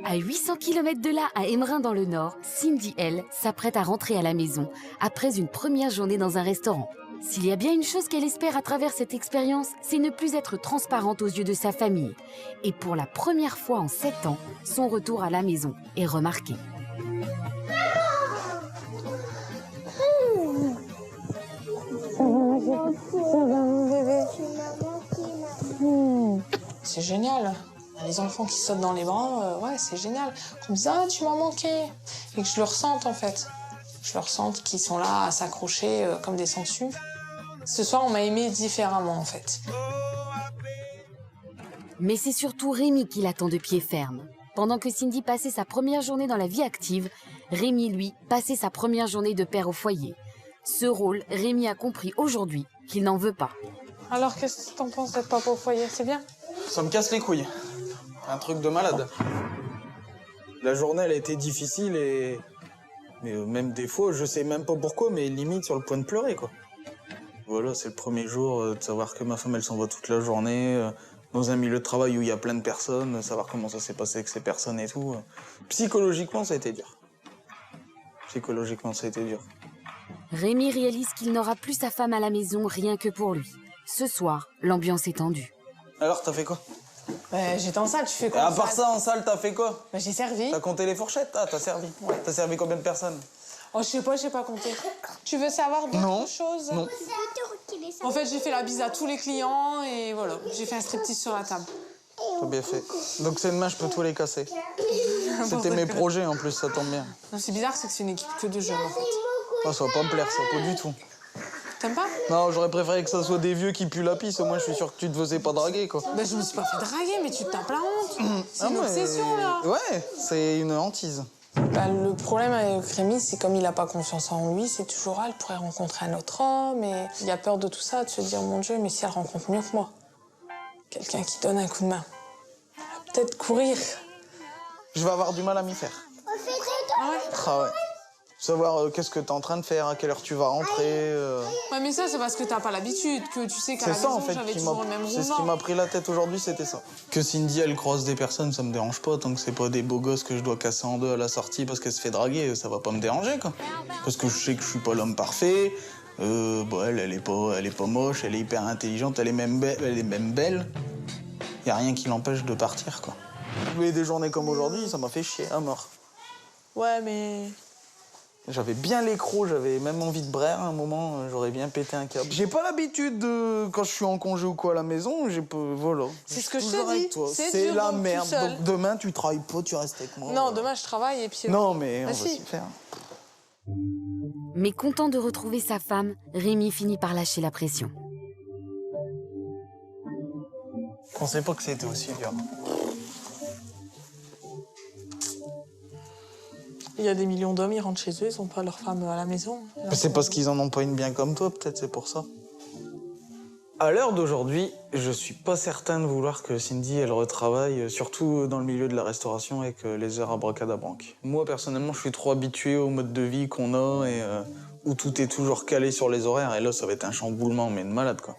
À 800 km de là, à Embrun dans le Nord, Cindy, elle, s'apprête à rentrer à la maison après une première journée dans un restaurant. S'il y a bien une chose qu'elle espère à travers cette expérience, c'est ne plus être transparente aux yeux de sa famille. Et pour la première fois en 7 ans, son retour à la maison est remarqué. C'est génial. Les enfants qui sautent dans les bras, ouais, c'est génial. Qu'on me dise, ah, tu m'as manqué. Et que je le ressente, en fait. Je le ressente qu'ils sont là à s'accrocher comme des sangsues. Ce soir, on m'a aimé différemment, en fait. Mais c'est surtout Rémi qui l'attend de pied ferme. Pendant que Cindy passait sa première journée dans la vie active, Rémi, lui, passait sa première journée de père au foyer. Ce rôle, Rémi a compris aujourd'hui qu'il n'en veut pas. Alors, qu'est-ce que t'en penses d'être papa au foyer? C'est bien? Ça me casse les couilles. Un truc de malade. La journée, elle a été difficile et... Mais même des fois, je sais même pas pourquoi, mais limite sur le point de pleurer, quoi. Voilà, c'est le premier jour de savoir que ma femme, elle s'en va toute la journée, dans un milieu de travail où il y a plein de personnes, savoir comment ça s'est passé avec ces personnes et tout. Psychologiquement, ça a été dur. Psychologiquement, ça a été dur. Rémi réalise qu'il n'aura plus sa femme à la maison rien que pour lui. Ce soir, l'ambiance est tendue. Alors, t'as fait quoi? J'étais en salle, tu fais quoi? À part ça, en salle, t'as fait quoi? J'ai servi. T'as compté les fourchettes? Ah, t'as servi. Ouais. T'as servi combien de personnes? Oh, je sais pas, j'ai pas compté. Tu veux savoir d'autres choses? Non. En fait, j'ai fait la bise à tous les clients et voilà, j'ai fait un striptease sur la table. T'as bien fait. Donc c'est demain, je peux tous les casser. C'était mes projets en plus, ça tombe bien. Non, c'est bizarre, c'est que c'est une équipe que de jeunes en fait. Oh, ça va pas me plaire, ça, pas du tout. T'aimes pas? Non, j'aurais préféré que ça soit des vieux qui puent la pisse. Au moins, je suis sûr que tu te faisais pas draguer, quoi. Ben, je me suis pas fait draguer, mais tu te tapes la honte. C'est une obsession, là. Ouais, c'est une hantise. Bah, le problème avec Rémi, c'est comme il a pas confiance en lui, c'est toujours elle pourrait rencontrer un autre homme. Et il a peur de tout ça, de se dire, mon Dieu, mais si elle rencontre mieux que moi, quelqu'un qui donne un coup de main, elle va peut-être courir. Je vais avoir du mal à m'y faire. Ah ouais? Ah ouais. Savoir qu'est-ce que t'es en train de faire, à quelle heure tu vas rentrer. Ouais, mais ça, c'est parce que t'as pas l'habitude, que tu sais qu'à la C'est ça, maison, en fait, j'avais toujours le même c'est ce qui roulement. m'a pris la tête aujourd'hui, c'était ça. Que Cindy, elle croise des personnes, ça me dérange pas. Tant que c'est pas des beaux gosses que je dois casser en deux à la sortie parce qu'elle se fait draguer, ça va pas me déranger, quoi. Parce que je sais que je suis pas l'homme parfait. Elle est pas moche, elle est hyper intelligente, elle est même belle. Y a rien qui l'empêche de partir, quoi. Mais des journées comme aujourd'hui, ça m'a fait chier à mort. Ouais, mais... J'avais bien l'écrou, j'avais même envie de braire à un moment, j'aurais bien pété un câble. J'ai pas l'habitude de, quand je suis en congé ou quoi à la maison, voilà. C'est ce que je Toujours te dis, avec toi. c'est C'est dur, la donc, merde. tout seul. Donc demain, tu travailles pas, tu restes avec moi. Non, demain, je travaille et puis... Non, mais on Ah, va si. s'y faire. Mais content de retrouver sa femme, Rémi finit par lâcher la pression. Je pensais pas que c'était aussi dur. Il y a des millions d'hommes, ils rentrent chez eux, ils ont pas leur femme à la maison. C'est parce qu'ils en ont pas une bien comme toi, peut-être, c'est pour ça. À l'heure d'aujourd'hui, je suis pas certain de vouloir que Cindy, elle retravaille, surtout dans le milieu de la restauration avec les heures abracadabranques. Moi, personnellement, je suis trop habitué au mode de vie qu'on a et où tout est toujours calé sur les horaires. Et là, ça va être un chamboulement, mais de malade, quoi.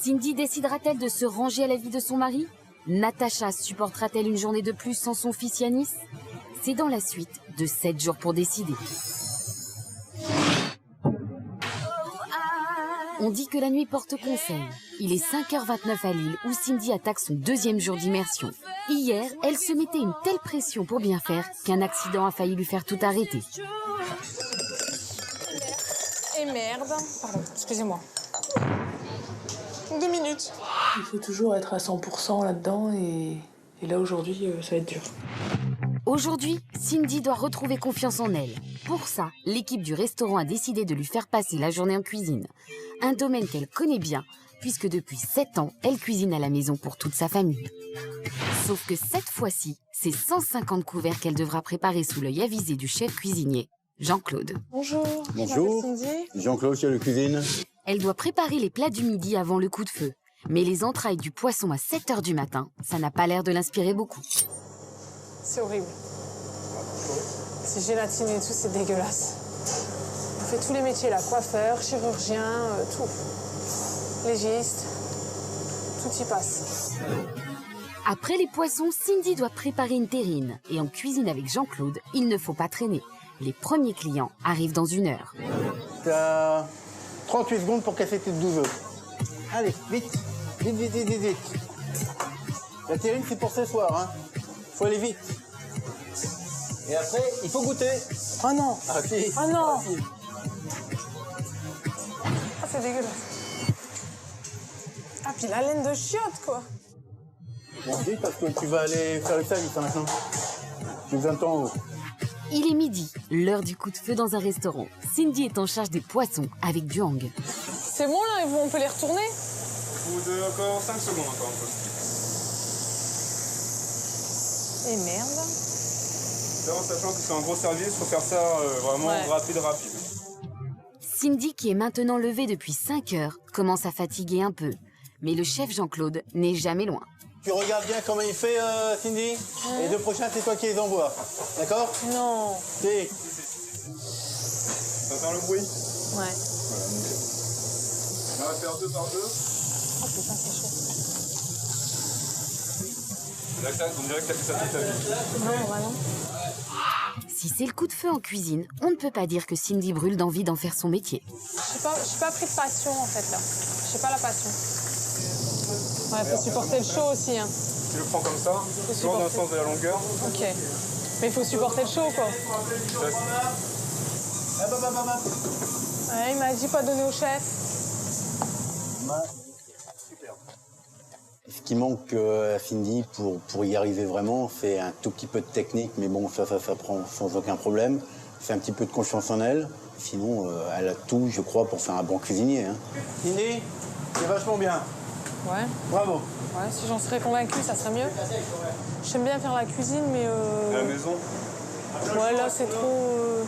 Cindy décidera-t-elle de se ranger à la vie de son mari? Natacha supportera-t-elle une journée de plus sans son fils Yanis? C'est dans la suite de 7 jours pour décider. On dit que la nuit porte conseil. Il est 5h29 à Lille où Cindy attaque son 2e jour d'immersion. Hier, elle se mettait une telle pression pour bien faire qu'un accident a failli lui faire tout arrêter. Et merde. Pardon, excusez-moi. 2 minutes. Il faut toujours être à 100% là-dedans et là, aujourd'hui, ça va être dur. Aujourd'hui, Cindy doit retrouver confiance en elle. Pour ça, l'équipe du restaurant a décidé de lui faire passer la journée en cuisine. Un domaine qu'elle connaît bien, puisque depuis 7 ans, elle cuisine à la maison pour toute sa famille. Sauf que cette fois-ci, c'est 150 couverts qu'elle devra préparer sous l'œil avisé du chef cuisinier, Jean-Claude. Bonjour. Bonjour. Jean-Claude, chef de cuisine. Elle doit préparer les plats du midi avant le coup de feu. Mais les entrailles du poisson à 7h du matin, ça n'a pas l'air de l'inspirer beaucoup. C'est horrible. C'est gélatiné et tout, c'est dégueulasse. On fait tous les métiers là, coiffeur, chirurgien, tout. Légiste, tout y passe. Après les poissons, Cindy doit préparer une terrine. Et en cuisine avec Jean-Claude, il ne faut pas traîner. Les premiers clients arrivent dans 1 heure. T'as 38 secondes pour casser tes 12 œufs. Allez, vite. Vite, vite, vite, vite, vite. La terrine, c'est pour ce soir, hein. Faut aller vite. Et après, il faut goûter. Oh non. Ah si. Oh non. Ah, si. Ah, c'est dégueulasse. Ah, puis la laine de chiotte, quoi. Bon, vite, parce que tu vas aller faire le service hein, maintenant. J'ai besoin de temps en haut. Il est midi, l'heure du coup de feu dans un restaurant. Cindy est en charge des poissons avec du hang. C'est bon, là, on peut les retourner? Vous avez encore 5 secondes encore un peu. Et merde. Là, en sachant que c'est un gros service, il faut faire ça vraiment rapide. Cindy, qui est maintenant levée depuis 5 heures, commence à fatiguer un peu. Mais le chef Jean-Claude n'est jamais loin. Tu regardes bien comment il fait, Cindy. Les 2 prochains, c'est toi qui les envoies. D'accord? Non. Si. Ça fait le bruit? Ouais. Voilà, nickel. On va faire 2 par 2. Oh putain, c'est chaud. Là, on dirait que t'as fait ça toute ta vie. Non, vraiment. Si c'est le coup de feu en cuisine, on ne peut pas dire que Cindy brûle d'envie d'en faire son métier. Je suis pas pris de passion, en fait, là. Je pas la passion. Ouais, faut supporter le chaud aussi, hein. Tu le prends comme ça, toujours dans le sens de la longueur. Ok. Mais il faut supporter le chaud, quoi. Ouais, il m'a dit pas donner au chef. Ce qui manque à Cindy pour y arriver vraiment, c'est un tout petit peu de technique, mais bon, ça prend sans aucun problème. C'est un petit peu de confiance en elle. Sinon, elle a tout, je crois, pour faire un bon cuisinier. Hein. Cindy, c'est vachement bien. Ouais. Bravo. Ouais, si j'en serais convaincue, ça serait mieux. J'aime bien faire la cuisine, mais... La maison. Ouais, là, c'est trop...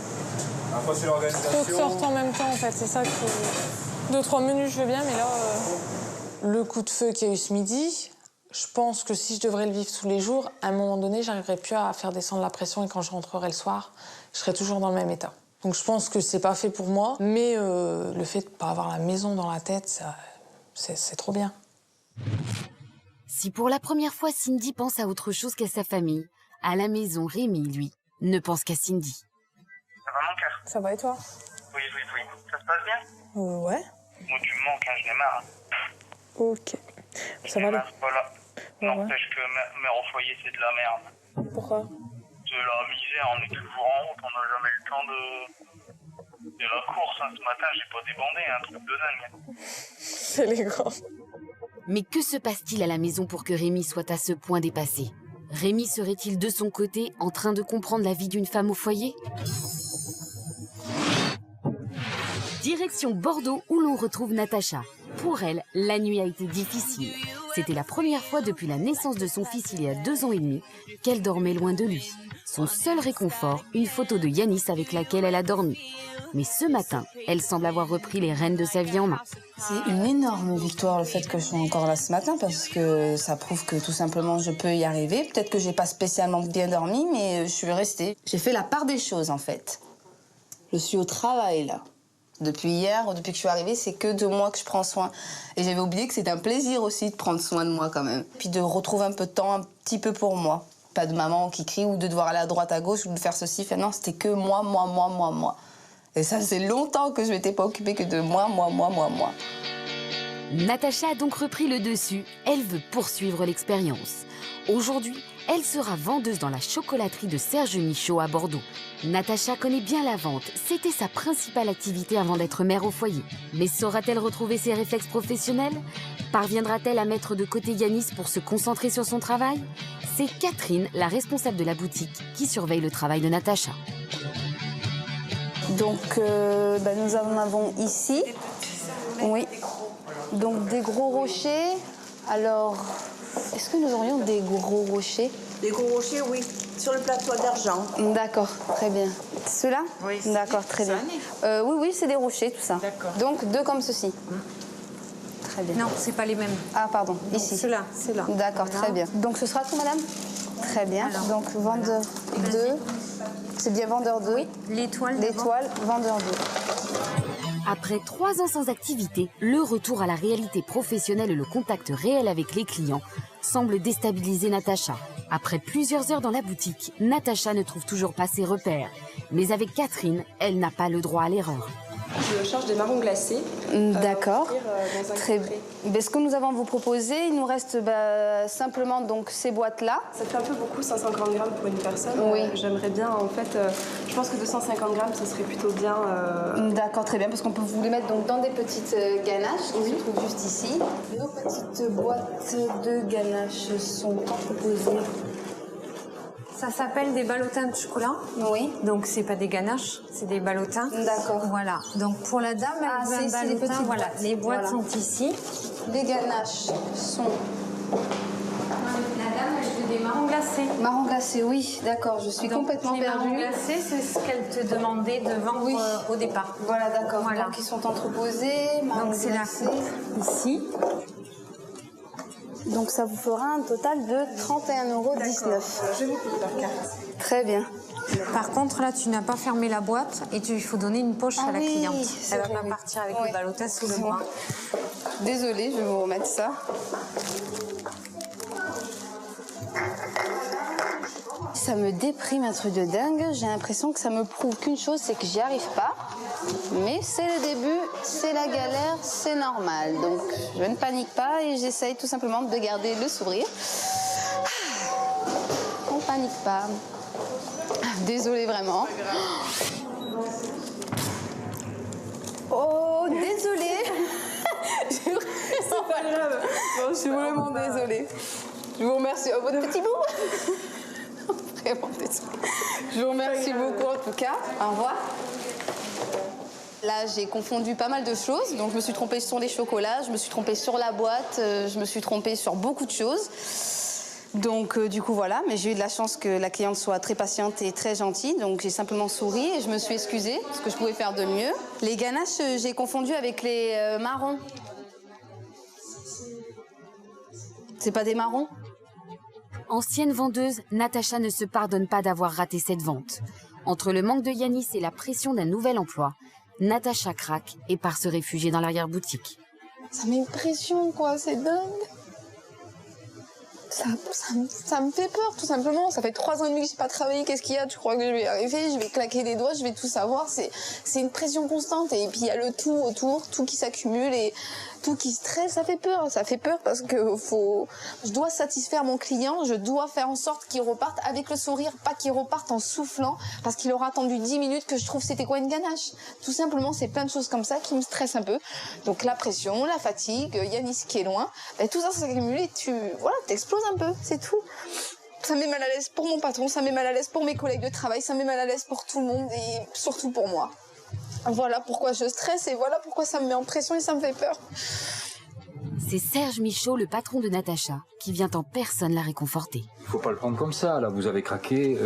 Après, c'est trop l'organisation. de sortes en même temps, en fait. C'est ça que... 2-3 menus, je veux bien, mais là... Le coup de feu qu'il y a eu ce midi, je pense que si je devrais le vivre tous les jours, à un moment donné, j'arriverais plus à faire descendre la pression et quand je rentrerai le soir, je serai toujours dans le même état. Donc je pense que c'est pas fait pour moi, mais le fait de pas avoir la maison dans la tête, c'est trop bien. Si pour la première fois Cindy pense à autre chose qu'à sa famille, à la maison, Rémi, lui, ne pense qu'à Cindy. Ça va mon cœur? Ça va et toi? Oui. Ça se passe bien? Ouais. Moi, tu me manques, hein, j'en ai marre. Hein. Ok. Ça va là? Voilà. Ouais. N'empêche que mère au foyer, c'est de la merde. Pourquoi? De la misère, on est toujours en route, on n'a jamais eu le temps de la course. Hein. Ce matin, j'ai pas débandé, un truc de dingue. C'est les grands. Mais que se passe-t-il à la maison pour que Rémi soit à ce point dépassé? Rémi serait-il de son côté en train de comprendre la vie d'une femme au foyer? Direction Bordeaux où l'on retrouve Natacha. Pour elle, la nuit a été difficile. C'était la première fois depuis la naissance de son fils il y a 2 ans et demi qu'elle dormait loin de lui. Son seul réconfort, une photo de Yanis avec laquelle elle a dormi. Mais ce matin, elle semble avoir repris les rênes de sa vie en main. C'est une énorme victoire le fait que je sois encore là ce matin parce que ça prouve que tout simplement je peux y arriver. Peut-être que j'ai pas spécialement bien dormi, mais je suis restée. J'ai fait la part des choses en fait. Je suis au travail là. Depuis hier, depuis que je suis arrivée, c'est que de moi que je prends soin. Et j'avais oublié que c'était un plaisir aussi de prendre soin de moi quand même. Puis de retrouver un peu de temps, un petit peu pour moi. Pas de maman qui crie ou de devoir aller à droite, à gauche ou de faire ceci. Non, c'était que moi. Et ça, c'est longtemps que je m'étais pas occupée que de moi. Natacha a donc repris le dessus. Elle veut poursuivre l'expérience. Aujourd'hui, elle sera vendeuse dans la chocolaterie de Serge Michaud à Bordeaux. Natacha connaît bien la vente. C'était sa principale activité avant d'être mère au foyer. Mais saura-t-elle retrouver ses réflexes professionnels? Parviendra-t-elle à mettre de côté Yanis pour se concentrer sur son travail? C'est Catherine, la responsable de la boutique, qui surveille le travail de Natacha. Donc, nous en avons ici. Oui. Donc, des gros rochers. Alors, est-ce que nous aurions des gros rochers? Des gros rochers, oui. Sur le plateau d'argent. D'accord, très bien. Ceux-là? Oui. D'accord, très bien. Oui, c'est des rochers, tout ça. D'accord. Donc, 2 comme ceci. Très bien. Non, c'est pas les mêmes. Ah, pardon, ici. Ceux-là, c'est là. D'accord, Voilà. très bien. Donc, ce sera tout, madame? Très bien. Alors, donc, vendeur 2. C'est bien vendeur 2? Oui, l'étoile. L'étoile, vendeur 2. Après 3 ans sans activité, le retour à la réalité professionnelle et le contact réel avec les clients semble déstabiliser Natacha. Après plusieurs heures dans la boutique, Natacha ne trouve toujours pas ses repères. Mais avec Catherine, elle n'a pas le droit à l'erreur. Je charge des marrons glacés. D'accord. Très bien. Ce que nous avons à vous proposer, il nous reste simplement donc ces boîtes-là. Ça fait un peu beaucoup, 550 grammes pour une personne. Oui. J'aimerais bien, en fait, je pense que 250 grammes, ça serait plutôt bien. D'accord, très bien, parce qu'on peut vous les mettre donc, dans des petites ganaches qui se trouvent juste ici. Nos petites boîtes de ganaches sont proposées. Ça s'appelle des ballotins de chocolat. Oui. Donc c'est pas des ganaches, c'est des ballotins. D'accord. Voilà. Donc pour la dame, elle veut un c'est les ballotin. petites Voilà. boîtes. Les boîtes Voilà. sont ici. Les ganaches sont... La dame, elle veut des marrons glacés. Marrons glacés, oui, d'accord, je suis Donc, complètement les marrons perdue. glacés, c'est ce qu'elle te demandait de vendre au départ. Voilà, d'accord. Voilà. Donc ils sont entreposés, marrons Donc c'est la glacés. coupe ici. Donc ça vous fera un total de 31,19 €. Je vous paye par carte. Très bien. Par contre, là, tu n'as pas fermé la boîte et il faut donner une poche à la oui, cliente. c'est Elle va vrai, pas oui. partir avec Oui. le ballotin sous le Excusez-moi. bras. Désolée, je vais vous remettre ça. Ça me déprime un truc de dingue. J'ai l'impression que ça me prouve qu'une chose, c'est que j'y arrive pas. Mais c'est le début, c'est la galère, c'est normal. Donc je ne panique pas et j'essaye tout simplement de garder le sourire. On panique pas. Désolée vraiment. Oh, désolée. C'est pas grave. Bon, je suis vraiment désolée. Je vous remercie. Oh, votre petit bout. Vraiment désolée. Je vous remercie beaucoup en tout cas. Au revoir. Là, j'ai confondu pas mal de choses. Donc, je me suis trompée sur les chocolats, je me suis trompée sur la boîte, je me suis trompée sur beaucoup de choses. Donc, du coup, voilà. Mais j'ai eu de la chance que la cliente soit très patiente et très gentille. Donc, j'ai simplement souri et je me suis excusée parce que je pouvais faire de mieux. Les ganaches, j'ai confondu avec les marrons. C'est pas des marrons? Ancienne vendeuse, Natacha ne se pardonne pas d'avoir raté cette vente. Entre le manque de Yanis et la pression d'un nouvel emploi, Natacha craque et part se réfugier dans l'arrière-boutique. Ça met une pression, quoi, c'est dingue. Ça me fait peur, tout simplement. Ça fait 3 ans et demi que j'ai pas travaillé. Qu'est-ce qu'il y a? Tu crois que je vais y arriver? Je vais claquer des doigts, je vais tout savoir. C'est une pression constante. Et puis il y a le tout autour, tout qui s'accumule et tout qui stresse. Ça fait peur. Ça fait peur parce que je dois satisfaire mon client. Je dois faire en sorte qu'il reparte avec le sourire, pas qu'il reparte en soufflant parce qu'il aura attendu 10 minutes que je trouve c'était quoi une ganache. Tout simplement, c'est plein de choses comme ça qui me stressent un peu. Donc la pression, la fatigue, Yanis qui est loin, ben, tout ça s'accumule et t'exploses un peu, c'est tout. Ça me met mal à l'aise pour mon patron, ça me met mal à l'aise pour mes collègues de travail, ça me met mal à l'aise pour tout le monde et surtout pour moi. Voilà pourquoi je stresse et voilà pourquoi ça me met en pression et ça me fait peur. C'est Serge Michaud, le patron de Natacha, qui vient en personne la réconforter. Il ne faut pas le prendre comme ça, là, vous avez craqué.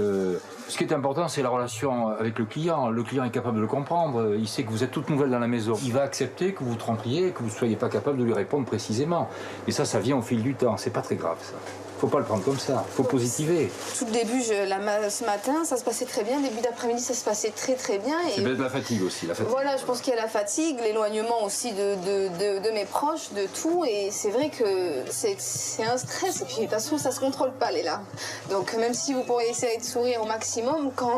Ce qui est important, c'est la relation avec le client. Le client est capable de le comprendre, il sait que vous êtes toute nouvelle dans la maison. Il va accepter que vous trompiez, que vous ne soyez pas capable de lui répondre précisément. Et ça vient au fil du temps, c'est pas très grave, ça. Faut pas le prendre comme ça, faut positiver. Tout le début, ce matin, ça se passait très bien. Début d'après-midi, ça se passait très très bien. C'est peut-être la fatigue aussi, la fatigue. Voilà, je pense qu'il y a la fatigue, l'éloignement aussi de mes proches, de tout. Et c'est vrai que c'est un stress. Et puis de toute façon, ça se contrôle pas, les larmes. Donc même si vous pourriez essayer de sourire au maximum, quand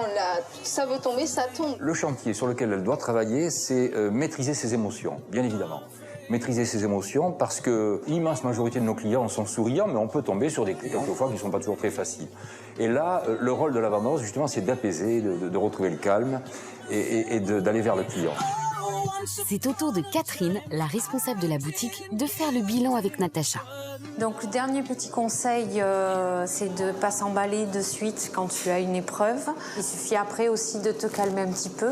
ça veut tomber, ça tombe. Le chantier sur lequel elle doit travailler, c'est maîtriser ses émotions, bien évidemment. Maîtriser ses émotions parce que l'immense majorité de nos clients sont souriants, mais on peut tomber sur des clients quelquefois qui ne sont pas toujours très faciles. Et là, le rôle de la vendeuse, justement, c'est d'apaiser, de retrouver le calme et d'aller vers le client. C'est au tour de Catherine, la responsable de la boutique, de faire le bilan avec Natacha. Donc le dernier petit conseil, c'est de ne pas s'emballer de suite quand tu as une épreuve. Il suffit après aussi de te calmer un petit peu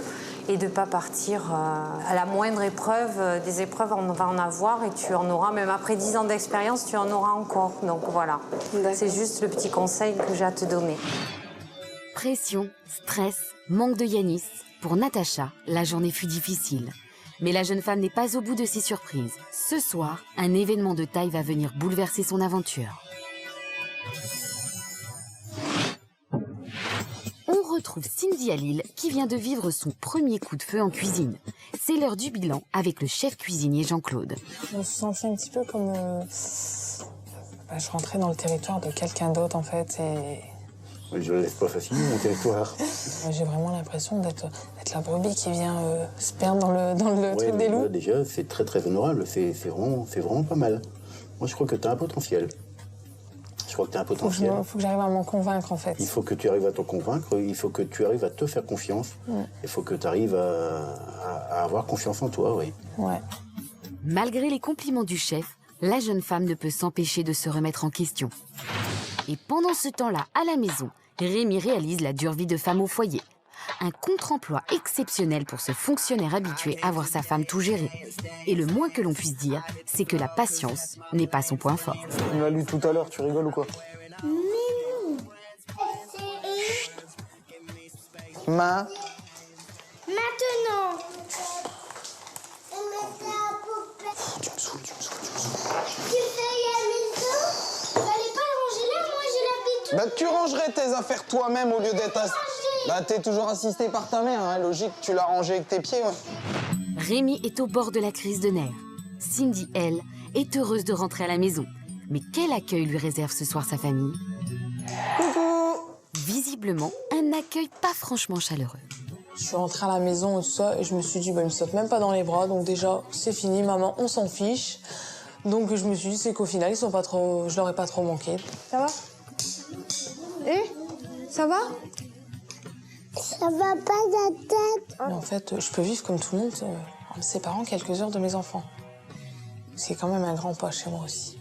et de ne pas partir à la moindre épreuve. Des épreuves, on va en avoir et tu en auras, même après 10 ans d'expérience, tu en auras encore. Donc voilà, c'est juste le petit conseil que j'ai à te donner. Pression, stress, manque de Yanis. Pour Natacha, la journée fut difficile. Mais la jeune femme n'est pas au bout de ses surprises. Ce soir, un événement de taille va venir bouleverser son aventure. On retrouve Cindy à Lille qui vient de vivre son premier coup de feu en cuisine. C'est l'heure du bilan avec le chef cuisinier Jean-Claude. Je me suis sentie un petit peu comme... je rentrais dans le territoire de quelqu'un d'autre en fait et... Je ne laisse pas facilement mon territoire. J'ai vraiment l'impression d'être la brebis qui vient se perdre dans le truc des loups. Déjà, c'est très très honorable, c'est vraiment pas mal. Moi, je crois que tu as un potentiel. Je crois que tu as un potentiel. Il faut que j'arrive à m'en convaincre, en fait. Il faut que tu arrives à t'en convaincre, il faut que tu arrives à te faire confiance. Il faut que tu arrives à avoir confiance en toi, oui. Ouais. Malgré les compliments du chef, la jeune femme ne peut s'empêcher de se remettre en question. Et pendant ce temps-là, à la maison, Rémi réalise la dure vie de femme au foyer. Un contre-emploi exceptionnel pour ce fonctionnaire habitué à voir sa femme tout gérer. Et le moins que l'on puisse dire, c'est que la patience n'est pas son point fort. On l'a lu tout à l'heure, tu rigoles ou quoi? Chut. Maintenant. Tu me saoules. Tu fais fallait pas ranger là, moi j'ai l'habitude. Bah tu rangerais tes affaires toi-même au lieu d'être... Bah t'es toujours assisté par ta mère, hein, logique, tu l'as rangé avec tes pieds, ouais. Rémi est au bord de la crise de nerfs. Cindy, elle, est heureuse de rentrer à la maison. Mais quel accueil lui réserve ce soir sa famille? Coucou! Visiblement, un accueil pas franchement chaleureux. Je suis rentrée à la maison et tout ça, et je me suis dit, bah, il me saute même pas dans les bras, donc déjà, c'est fini, maman, on s'en fiche. Donc je me suis dit, c'est qu'au final, je leur ai pas trop manqué. Ça va? Ça va? Ça va pas la tête. Mais en fait, je peux vivre comme tout le monde. en séparant quelques heures de mes enfants. C'est quand même un grand pas chez moi aussi.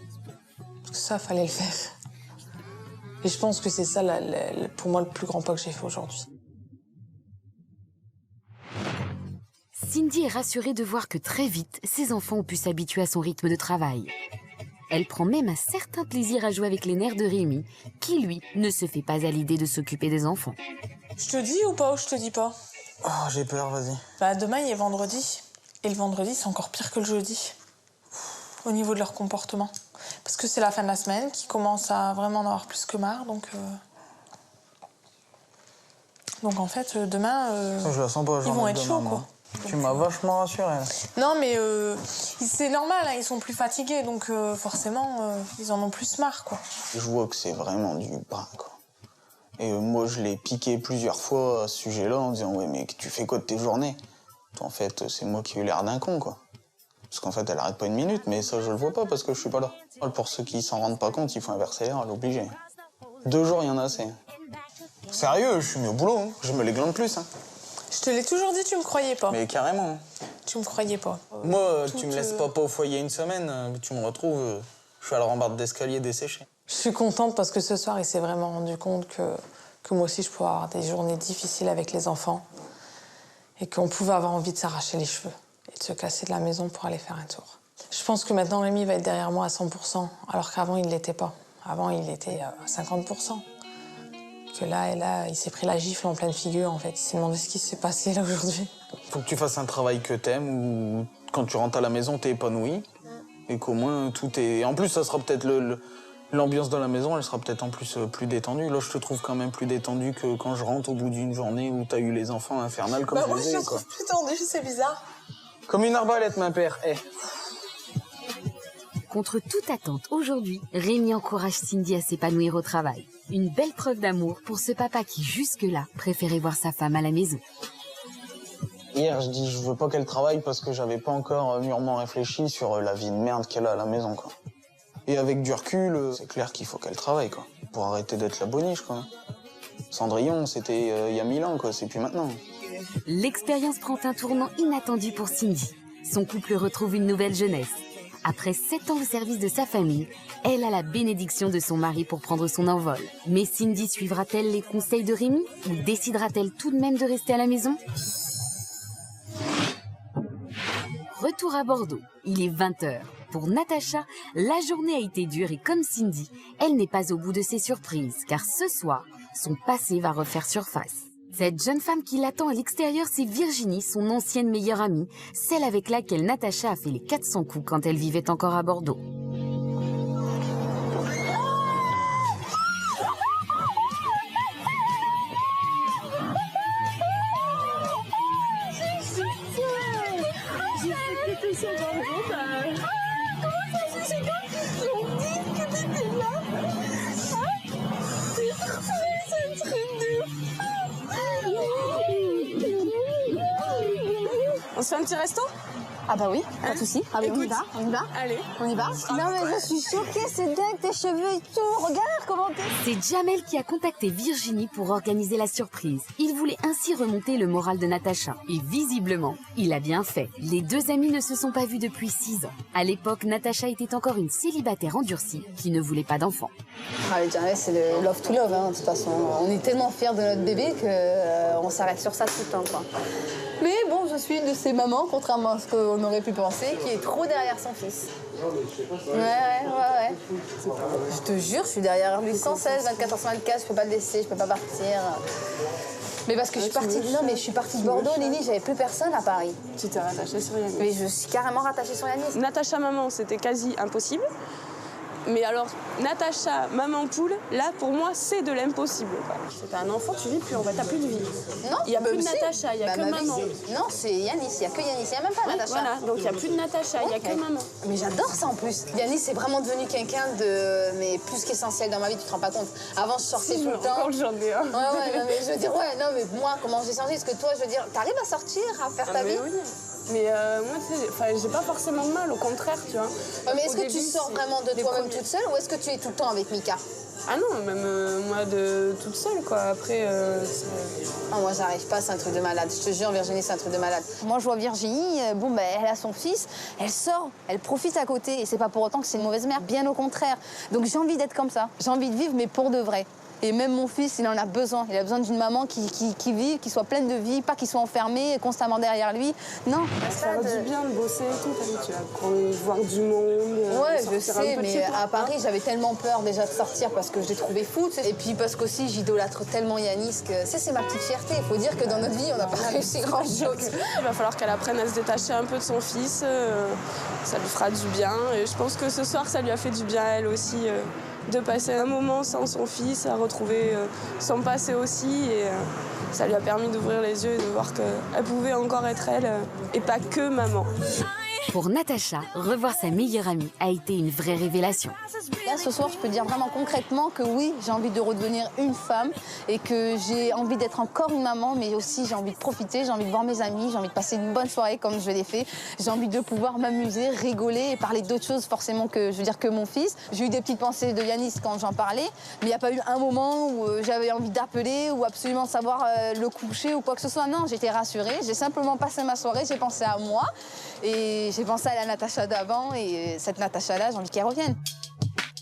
Parce que ça, fallait le faire. Et je pense que c'est ça, pour moi, le plus grand pas que j'ai fait aujourd'hui. Cindy est rassurée de voir que très vite, ses enfants ont pu s'habituer à son rythme de travail. Elle prend même un certain plaisir à jouer avec les nerfs de Rémi, qui, lui, ne se fait pas à l'idée de s'occuper des enfants. Je te dis ou pas, ou je te dis pas? Oh, j'ai peur, vas-y. Bah, demain, il est vendredi. Et le vendredi, c'est encore pire que le jeudi. Au niveau de leur comportement. Parce que c'est la fin de la semaine, qui commence à vraiment en avoir plus que marre, donc en fait, demain, Ça, je la sens pas, ils vont être chauds, quoi. Tu m'as vachement rassuré, là. Non, mais c'est normal, hein, ils sont plus fatigués, donc forcément, ils en ont plus marre, quoi. Je vois que c'est vraiment du brin, quoi. Et moi, je l'ai piqué plusieurs fois à ce sujet-là en disant « Ouais, mais tu fais quoi de tes journées ?» En fait, c'est moi qui ai eu l'air d'un con, quoi. Parce qu'en fait, elle arrête pas une minute, mais ça, je le vois pas parce que je suis pas là. Pour ceux qui s'en rendent pas compte, il faut inverser l'heure, elle est obligée. 2 jours, il y en a assez. Sérieux, je suis mis au boulot, hein. Je me les glande plus, hein. Je te l'ai toujours dit, tu me croyais pas. Mais carrément. Tu me croyais pas. Moi, tu me laisses pas au foyer une semaine, tu me retrouves, je suis à la rambarde d'escalier desséchée. Je suis contente parce que ce soir, il s'est vraiment rendu compte que moi aussi, je pouvais avoir des journées difficiles avec les enfants et qu'on pouvait avoir envie de s'arracher les cheveux et de se casser de la maison pour aller faire un tour. Je pense que maintenant, Rémi va être derrière moi à 100%, alors qu'avant, il ne l'était pas. Avant, il était à 50%. Que là, il s'est pris la gifle en pleine figure, en fait. Il s'est demandé ce qui s'est passé, là, aujourd'hui. Faut que tu fasses un travail que t'aimes, où quand tu rentres à la maison, t'es épanoui. Et qu'au moins, tout est... En plus, ça sera peut-être l'ambiance dans la maison, elle sera peut-être en plus plus détendue. Là, je te trouve quand même plus détendue que quand je rentre au bout d'une journée où t'as eu les enfants infernales comme moi, je les ai, je te trouve plus tendue, c'est bizarre. Comme une arbalète, ma père. Eh. Contre toute attente, aujourd'hui, Rémi encourage Cindy à s'épanouir au travail. Une belle preuve d'amour pour ce papa qui, jusque-là, préférait voir sa femme à la maison. Hier, je dis, je veux pas qu'elle travaille parce que j'avais pas encore mûrement réfléchi sur la vie de merde qu'elle a à la maison, quoi. Et avec du recul, c'est clair qu'il faut qu'elle travaille, quoi. Pour arrêter d'être la boniche, quoi. Cendrillon, c'était il y a 1000 ans, quoi. C'est plus maintenant. L'expérience prend un tournant inattendu pour Cindy. Son couple retrouve une nouvelle jeunesse. Après 7 ans au service de sa famille, elle a la bénédiction de son mari pour prendre son envol. Mais Cindy suivra-t-elle les conseils de Rémi ou décidera-t-elle tout de même de rester à la maison? Retour à Bordeaux, il est 20h. Pour Natacha, la journée a été dure et comme Cindy, elle n'est pas au bout de ses surprises, car ce soir, son passé va refaire surface. Cette jeune femme qui l'attend à l'extérieur, c'est Virginie, son ancienne meilleure amie, celle avec laquelle Natacha a fait les 400 coups quand elle vivait encore à Bordeaux. On se fait un petit resto? Ah bah oui, pas de soucis. Ah bah on y va, on y va. Allez. On y va. Non mais je suis choquée, c'est dingue tes cheveux et tout. Regarde comment t'es. C'est Jamel qui a contacté Virginie pour organiser la surprise. Il voulait ainsi remonter le moral de Natacha. Et visiblement, il a bien fait. Les deux amis ne se sont pas vus depuis 6 ans. À l'époque, Natacha était encore une célibataire endurcie qui ne voulait pas d'enfant. Ah mais Jamel, c'est le love to love, hein, de toute façon. On est tellement fiers de notre bébé qu'on s'arrête sur ça tout le temps, quoi. Mais bon, je suis de ces mamans, contrairement à ce qu'on aurait pu penser, qui est trop derrière son fils. Ouais. Je te jure, je suis derrière lui sans cesse, 24h/24, je peux pas le laisser, je peux pas partir. Mais parce que je suis partie de Bordeaux, Lily, j'avais plus personne à Paris. Tu t'es rattachée sur Yanis. Mais je suis carrément rattachée sur Yanis. Natacha maman, c'était quasi impossible. Mais alors, Natacha, maman poule, là, pour moi, c'est de l'impossible. C'est un enfant, tu vis plus, en fait, t'as plus de vie. Non, il n'y a plus de Natacha, il n'y a que maman. Non, c'est Yanis, il n'y a que Yanis, il n'y a même pas Natacha. Voilà, donc il n'y a plus de Natacha, il n'y a que maman. Mais j'adore ça en plus. Yanis est vraiment devenu quelqu'un de mais plus qu'essentiel dans ma vie, tu te rends pas compte. Avant, je sortais tout le temps. Encore j'en ai un. Ouais, non, mais je veux dire, mais moi, comment j'ai changé? Parce que toi, je veux dire, t'arrives à sortir, à faire ta vie? Oui. Mais moi, tu sais, j'ai pas forcément de mal, au contraire, tu vois. Mais est-ce que tu sors vraiment de toi-même toute seule ou est-ce que tu es tout le temps avec Mika? Ah non, même moi toute seule, quoi. Après, Non, moi, j'arrive pas, c'est un truc de malade. Je te jure, Virginie, c'est un truc de malade. Moi, je vois Virginie, elle a son fils, elle sort, elle profite à côté. Et c'est pas pour autant que c'est une mauvaise mère, bien au contraire. Donc j'ai envie d'être comme ça. J'ai envie de vivre, mais pour de vrai. Et même mon fils, il en a besoin. Il a besoin d'une maman qui vive, qui soit pleine de vie, pas qu'il soit enfermé constamment derrière lui. Non. Ça fait du bien de bosser et tout. Tu vas voir du monde. Ouais, je sais, mais à Paris, j'avais tellement peur déjà de sortir parce que je l'ai trouvé fou. Et puis parce qu'aussi, j'idolâtre tellement Yanis que c'est ma petite fierté. Il faut dire que dans notre vie, on n'a pas réussi grand-chose. Il va falloir qu'elle apprenne à se détacher un peu de son fils. Ça lui fera du bien. Et je pense que ce soir, ça lui a fait du bien à elle aussi. De passer un moment sans son fils, à retrouver son passé aussi. Et ça lui a permis d'ouvrir les yeux et de voir qu'elle pouvait encore être elle et pas que maman. Pour Natacha, revoir sa meilleure amie a été une vraie révélation. Là, ce soir, je peux dire vraiment concrètement que oui, j'ai envie de redevenir une femme et que j'ai envie d'être encore une maman, mais aussi j'ai envie de profiter, j'ai envie de voir mes amis, j'ai envie de passer une bonne soirée comme je l'ai fait. J'ai envie de pouvoir m'amuser, rigoler et parler d'autres choses forcément que, je veux dire, que mon fils. J'ai eu des petites pensées de Yanis quand j'en parlais, mais il n'y a pas eu un moment où j'avais envie d'appeler ou absolument savoir le coucher ou quoi que ce soit. Non, j'étais rassurée, j'ai simplement passé ma soirée, j'ai pensé à moi et j'ai pensé à la Natacha d'avant et cette Natacha-là, j'ai envie qu'elle revienne.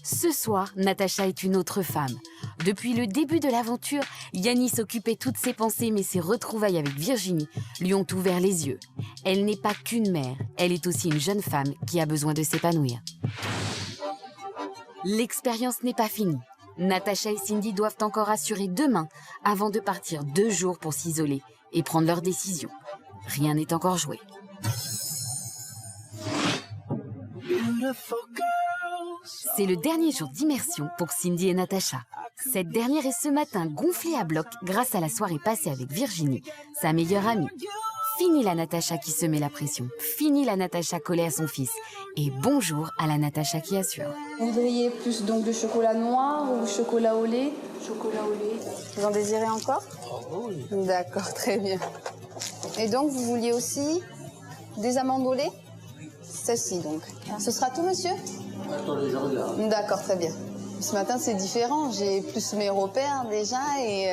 Ce soir, Natacha est une autre femme. Depuis le début de l'aventure, Yanis occupait toutes ses pensées, mais ses retrouvailles avec Virginie lui ont ouvert les yeux. Elle n'est pas qu'une mère, elle est aussi une jeune femme qui a besoin de s'épanouir. L'expérience n'est pas finie. Natacha et Cindy doivent encore assurer demain avant de partir 2 jours pour s'isoler et prendre leurs décisions. Rien n'est encore joué. C'est le dernier jour d'immersion pour Cindy et Natacha. Cette dernière est ce matin gonflée à bloc grâce à la soirée passée avec Virginie, sa meilleure amie. Fini la Natacha qui se met la pression, fini la Natacha collée à son fils. Et bonjour à la Natacha qui assure. Vous voudriez plus donc de chocolat noir ou chocolat au lait? Chocolat au lait. Vous en désirez encore? Oui. D'accord, très bien. Et donc vous vouliez aussi des amandes au lait? Celle-ci donc. Ce sera tout, monsieur? Attendez, je regarde. D'accord, très bien. Ce matin, c'est différent. J'ai plus mes repères déjà et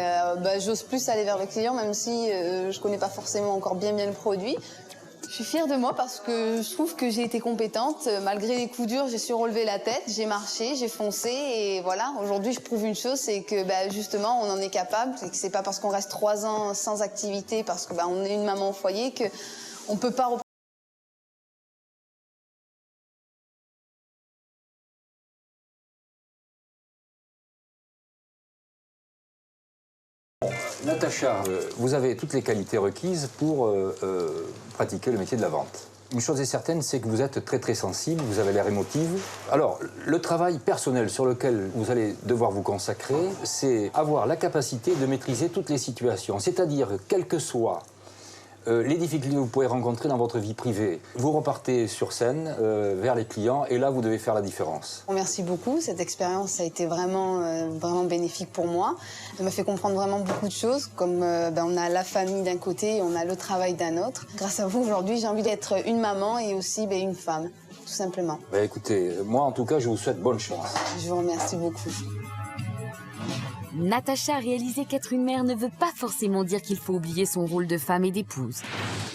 j'ose plus aller vers le client, même si je connais pas forcément encore bien le produit. Je suis fière de moi parce que je trouve que j'ai été compétente. Malgré les coups durs, j'ai su relever la tête, j'ai marché, j'ai foncé et voilà. Aujourd'hui, je prouve une chose, c'est que justement, on en est capable. C'est que c'est pas parce qu'on reste 3 ans sans activité, parce que on est une maman au foyer, que on peut pas reprendre. Natacha, vous avez toutes les qualités requises pour pratiquer le métier de la vente. Une chose est certaine, c'est que vous êtes très sensible, vous avez l'air émotive. Alors, le travail personnel sur lequel vous allez devoir vous consacrer, c'est avoir la capacité de maîtriser toutes les situations. C'est-à-dire, quelles que soient les difficultés que vous pouvez rencontrer dans votre vie privée, vous repartez sur scène vers les clients et là, vous devez faire la différence. Merci beaucoup. Cette expérience a été vraiment bénéfique pour moi. Ça m'a fait comprendre vraiment beaucoup de choses, comme on a la famille d'un côté et on a le travail d'un autre. Grâce à vous, aujourd'hui, j'ai envie d'être une maman et aussi une femme, tout simplement. Écoutez, moi, en tout cas, je vous souhaite bonne chance. Je vous remercie beaucoup. Natacha a réalisé qu'être une mère ne veut pas forcément dire qu'il faut oublier son rôle de femme et d'épouse.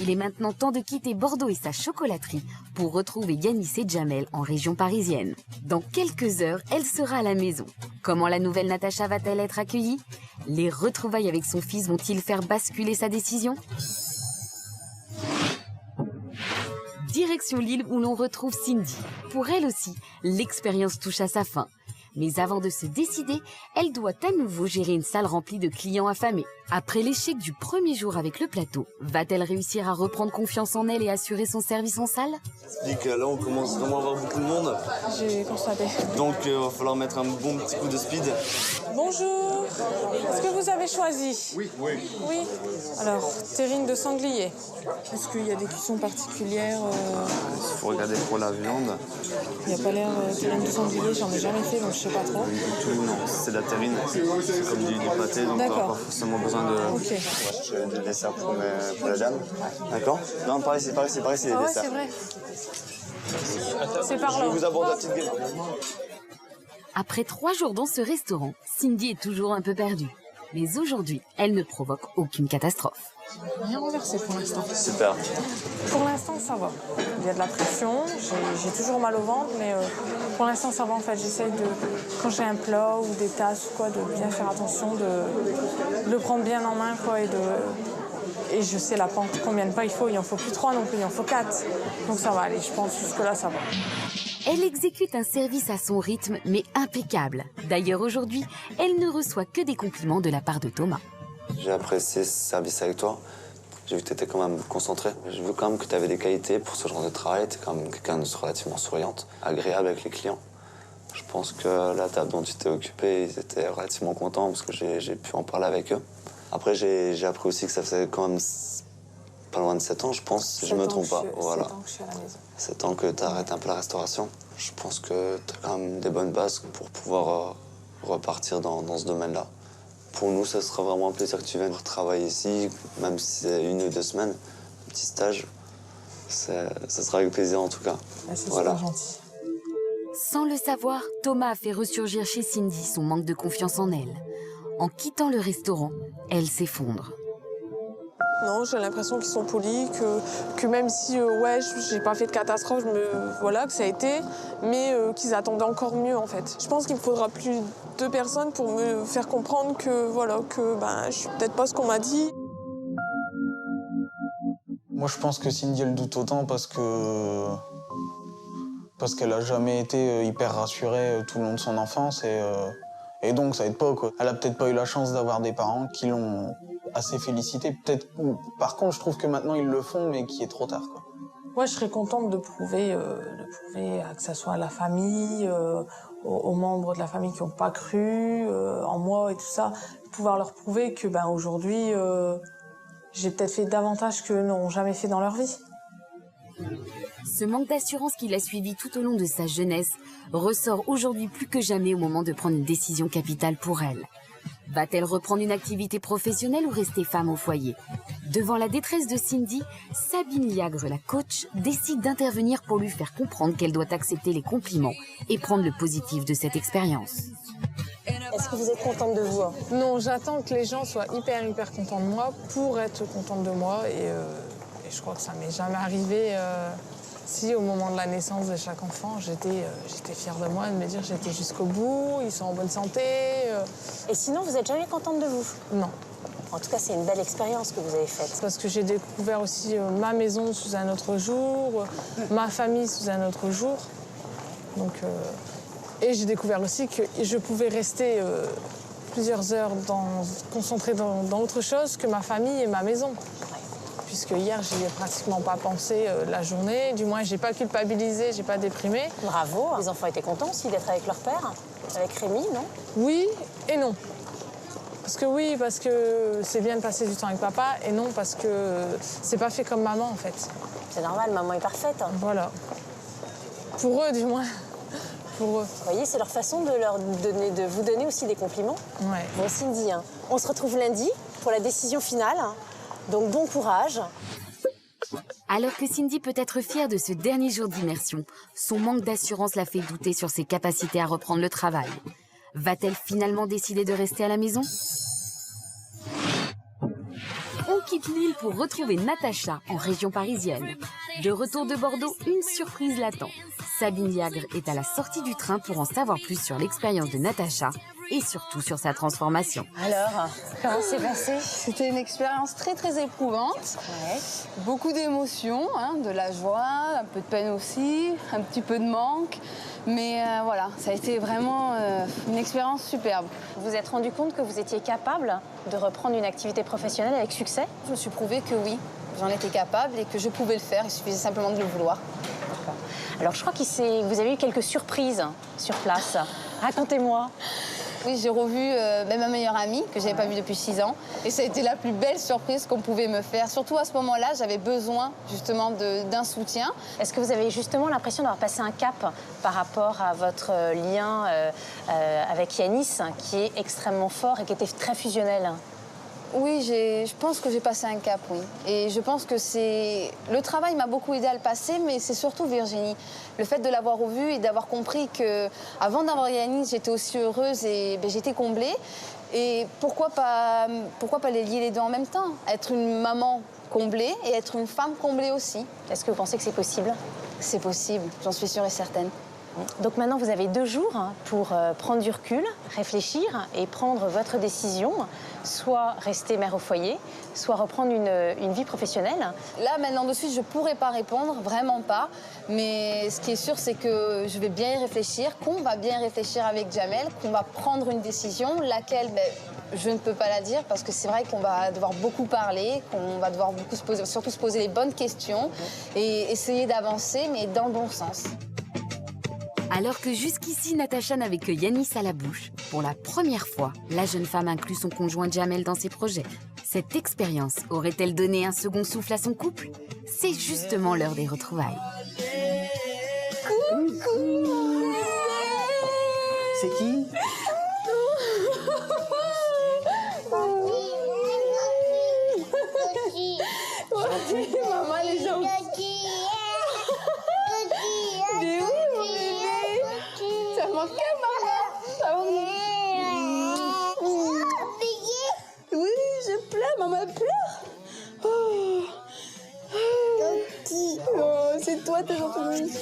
Il est maintenant temps de quitter Bordeaux et sa chocolaterie pour retrouver Yanis et Jamel en région parisienne. Dans quelques heures, elle sera à la maison. Comment la nouvelle Natacha va-t-elle être accueillie? Les retrouvailles avec son fils vont-ils faire basculer sa décision? Direction Lille où l'on retrouve Cindy. Pour elle aussi, l'expérience touche à sa fin. Mais avant de se décider, elle doit à nouveau gérer une salle remplie de clients affamés. Après l'échec du premier jour avec le plateau, va-t-elle réussir à reprendre confiance en elle et assurer son service en salle? Dis que là, on commence vraiment à avoir beaucoup de monde. J'ai constaté. Donc, il va falloir mettre un bon petit coup de speed. Bonjour. Est-ce que vous avez choisi? Oui. Oui. Alors, terrine de sanglier. Est-ce qu'il y a des cuissons particulières? Il faut regarder pour la viande. Il n'y a pas l'air terrine de sanglier, j'en ai jamais fait, donc je sais pas trop. Non, c'est de la terrine. C'est comme du pâté, donc on n'a pas forcément besoin de... Ok. Moi, je cherche des desserts pour la dame. D'accord? Non, pareil, c'est des desserts. Ouais, c'est vrai. C'est par là. Je vous aborde la petite game. Après 3 jours dans ce restaurant, Cindy est toujours un peu perdue. Mais aujourd'hui, elle ne provoque aucune catastrophe. Rien renversé pour l'instant. Super. Pour l'instant, ça va. Il y a de la pression, j'ai toujours mal au ventre, mais pour l'instant, ça va. En fait, j'essaye de, quand j'ai un plat ou des tasses ou quoi, de bien faire attention, de le prendre bien en main, quoi, et je sais la pente, combien de pas il faut. Il en faut plus 3 non plus, il en faut 4. Donc ça va aller, je pense jusque-là, ça va. Elle exécute un service à son rythme, mais impeccable. D'ailleurs, aujourd'hui, elle ne reçoit que des compliments de la part de Thomas. J'ai apprécié ce service avec toi. J'ai vu que tu étais quand même concentré. J'ai vu quand même que tu avais des qualités pour ce genre de travail. Tu es quand même quelqu'un de relativement souriante, agréable avec les clients. Je pense que la table dont tu t'es occupé, ils étaient relativement contents parce que j'ai pu en parler avec eux. Après, j'ai appris aussi que ça faisait quand même pas loin de 7 ans, je pense, si je ne me trompe pas. Voilà. 7 ans que je suis à la maison. 7 ans que tu as arrêté un peu la restauration. Je pense que tu as quand même des bonnes bases pour pouvoir repartir dans ce domaine-là. Pour nous, ça sera vraiment un plaisir que tu viennes travailler ici, même si c'est 1 ou 2 semaines, un petit stage. Ça sera avec plaisir en tout cas. C'est super gentil. Sans le savoir, Thomas a fait ressurgir chez Cindy son manque de confiance en elle. En quittant le restaurant, elle s'effondre. Non, j'ai l'impression qu'ils sont polis, que même si, ouais, j'ai pas fait de catastrophe, voilà, que ça a été, mais qu'ils attendaient encore mieux, en fait. Je pense qu'il me faudra plus de personnes pour me faire comprendre que, voilà, que je suis peut-être pas ce qu'on m'a dit. Moi, je pense que Cindy, elle doute autant parce qu'elle a jamais été hyper rassurée tout le long de son enfance et donc ça aide pas, quoi. Elle a peut-être pas eu la chance d'avoir des parents qui l'ont assez félicité. Peut-être. Par contre, je trouve que maintenant ils le font, mais qu'il est trop tard, quoi. Moi, je serais contente de prouver que ça soit à la famille, aux membres de la famille qui n'ont pas cru en moi et tout ça, pouvoir leur prouver que aujourd'hui, j'ai peut-être fait davantage qu'eux n'ont jamais fait dans leur vie. Ce manque d'assurance qui l'a suivi tout au long de sa jeunesse ressort aujourd'hui plus que jamais au moment de prendre une décision capitale pour elle. Va-t-elle reprendre une activité professionnelle ou rester femme au foyer? Devant la détresse de Cindy, Sabine Liagre, la coach, décide d'intervenir pour lui faire comprendre qu'elle doit accepter les compliments et prendre le positif de cette expérience. Est-ce que vous êtes contente de vous? Non, j'attends que les gens soient hyper contents de moi pour être contente de moi et je crois que ça m'est jamais arrivé. Si au moment de la naissance de chaque enfant, j'étais fière de moi, de me dire que j'étais jusqu'au bout, ils sont en bonne santé. Et sinon, vous n'êtes jamais contente de vous? Non. En tout cas, c'est une belle expérience que vous avez faite. Parce que j'ai découvert aussi ma maison sous un autre jour, ma famille sous un autre jour. Donc, et j'ai découvert aussi que je pouvais rester plusieurs heures concentrée dans autre chose que ma famille et ma maison. Puisque hier, j'y ai pratiquement pas pensé la journée. Du moins, j'ai pas culpabilisé, j'ai pas déprimé. Bravo. Les enfants étaient contents aussi d'être avec leur père, avec Rémi, non? Oui et non. Parce que c'est bien de passer du temps avec papa, et non parce que c'est pas fait comme maman, en fait. C'est normal, maman est parfaite. Voilà. Pour eux, du moins. Pour eux. Vous voyez, c'est leur façon de vous donner aussi des compliments. Ouais. Bon, Cindy, on se retrouve lundi pour la décision finale. Donc bon courage. Alors que Cindy peut être fière de ce dernier jour d'immersion, son manque d'assurance la fait douter sur ses capacités à reprendre le travail. Va-t-elle finalement décider de rester à la maison? On quitte l'île pour retrouver Natacha en région parisienne. De retour de Bordeaux, une surprise l'attend. Sabine Liagre est à la sortie du train pour en savoir plus sur l'expérience de Natacha et surtout sur sa transformation. Alors, comment c'est passé? C'était une expérience très éprouvante. Ouais. Beaucoup d'émotions, de la joie, un peu de peine aussi, un petit peu de manque. Mais voilà, ça a été vraiment une expérience superbe. Vous vous êtes rendu compte que vous étiez capable de reprendre une activité professionnelle avec succès? Je me suis prouvé que oui, j'en étais capable et que je pouvais le faire. Il suffisait simplement de le vouloir. Alors, je crois que vous avez eu quelques surprises sur place. Racontez-moi. Oui, j'ai revu ma meilleure amie que j'avais pas vue depuis 6 ans. Et ça a été la plus belle surprise qu'on pouvait me faire. Surtout à ce moment-là, j'avais besoin justement d'un soutien. Est-ce que vous avez justement l'impression d'avoir passé un cap par rapport à votre lien avec Yanis, qui est extrêmement fort et qui était très fusionnel? Oui, je pense que j'ai passé un cap, oui. Et je pense que c'est... Le travail m'a beaucoup aidé à le passer, mais c'est surtout Virginie. Le fait de l'avoir revue et d'avoir compris qu'avant d'avoir Yanis, j'étais aussi heureuse et j'étais comblée. Et pourquoi pas les lier les deux en même temps? Être une maman comblée et être une femme comblée aussi. Est-ce que vous pensez que c'est possible? C'est possible, j'en suis sûre et certaine. Donc maintenant, vous avez 2 jours pour prendre du recul, réfléchir et prendre votre décision, soit rester mère au foyer, soit reprendre une vie professionnelle. Là, maintenant, de suite, je ne pourrais pas répondre, vraiment pas. Mais ce qui est sûr, c'est que je vais bien y réfléchir, qu'on va bien réfléchir avec Jamel, qu'on va prendre une décision, laquelle, je ne peux pas la dire, parce que c'est vrai qu'on va devoir beaucoup parler, qu'on va devoir surtout se poser les bonnes questions et essayer d'avancer, mais dans le bon sens. Alors que jusqu'ici, Natacha n'avait que Yanis à la bouche, pour la première fois, la jeune femme inclut son conjoint Jamel dans ses projets. Cette expérience aurait-elle donné un second souffle à son couple? C'est justement l'heure des retrouvailles. Coucou. C'est qui? Maman, elle est gentille. Mais oui, mon bébé. Ça manquait, maman. Oui, je pleure. Maman, elle pleure. Oh, c'est toi, t'es gentille.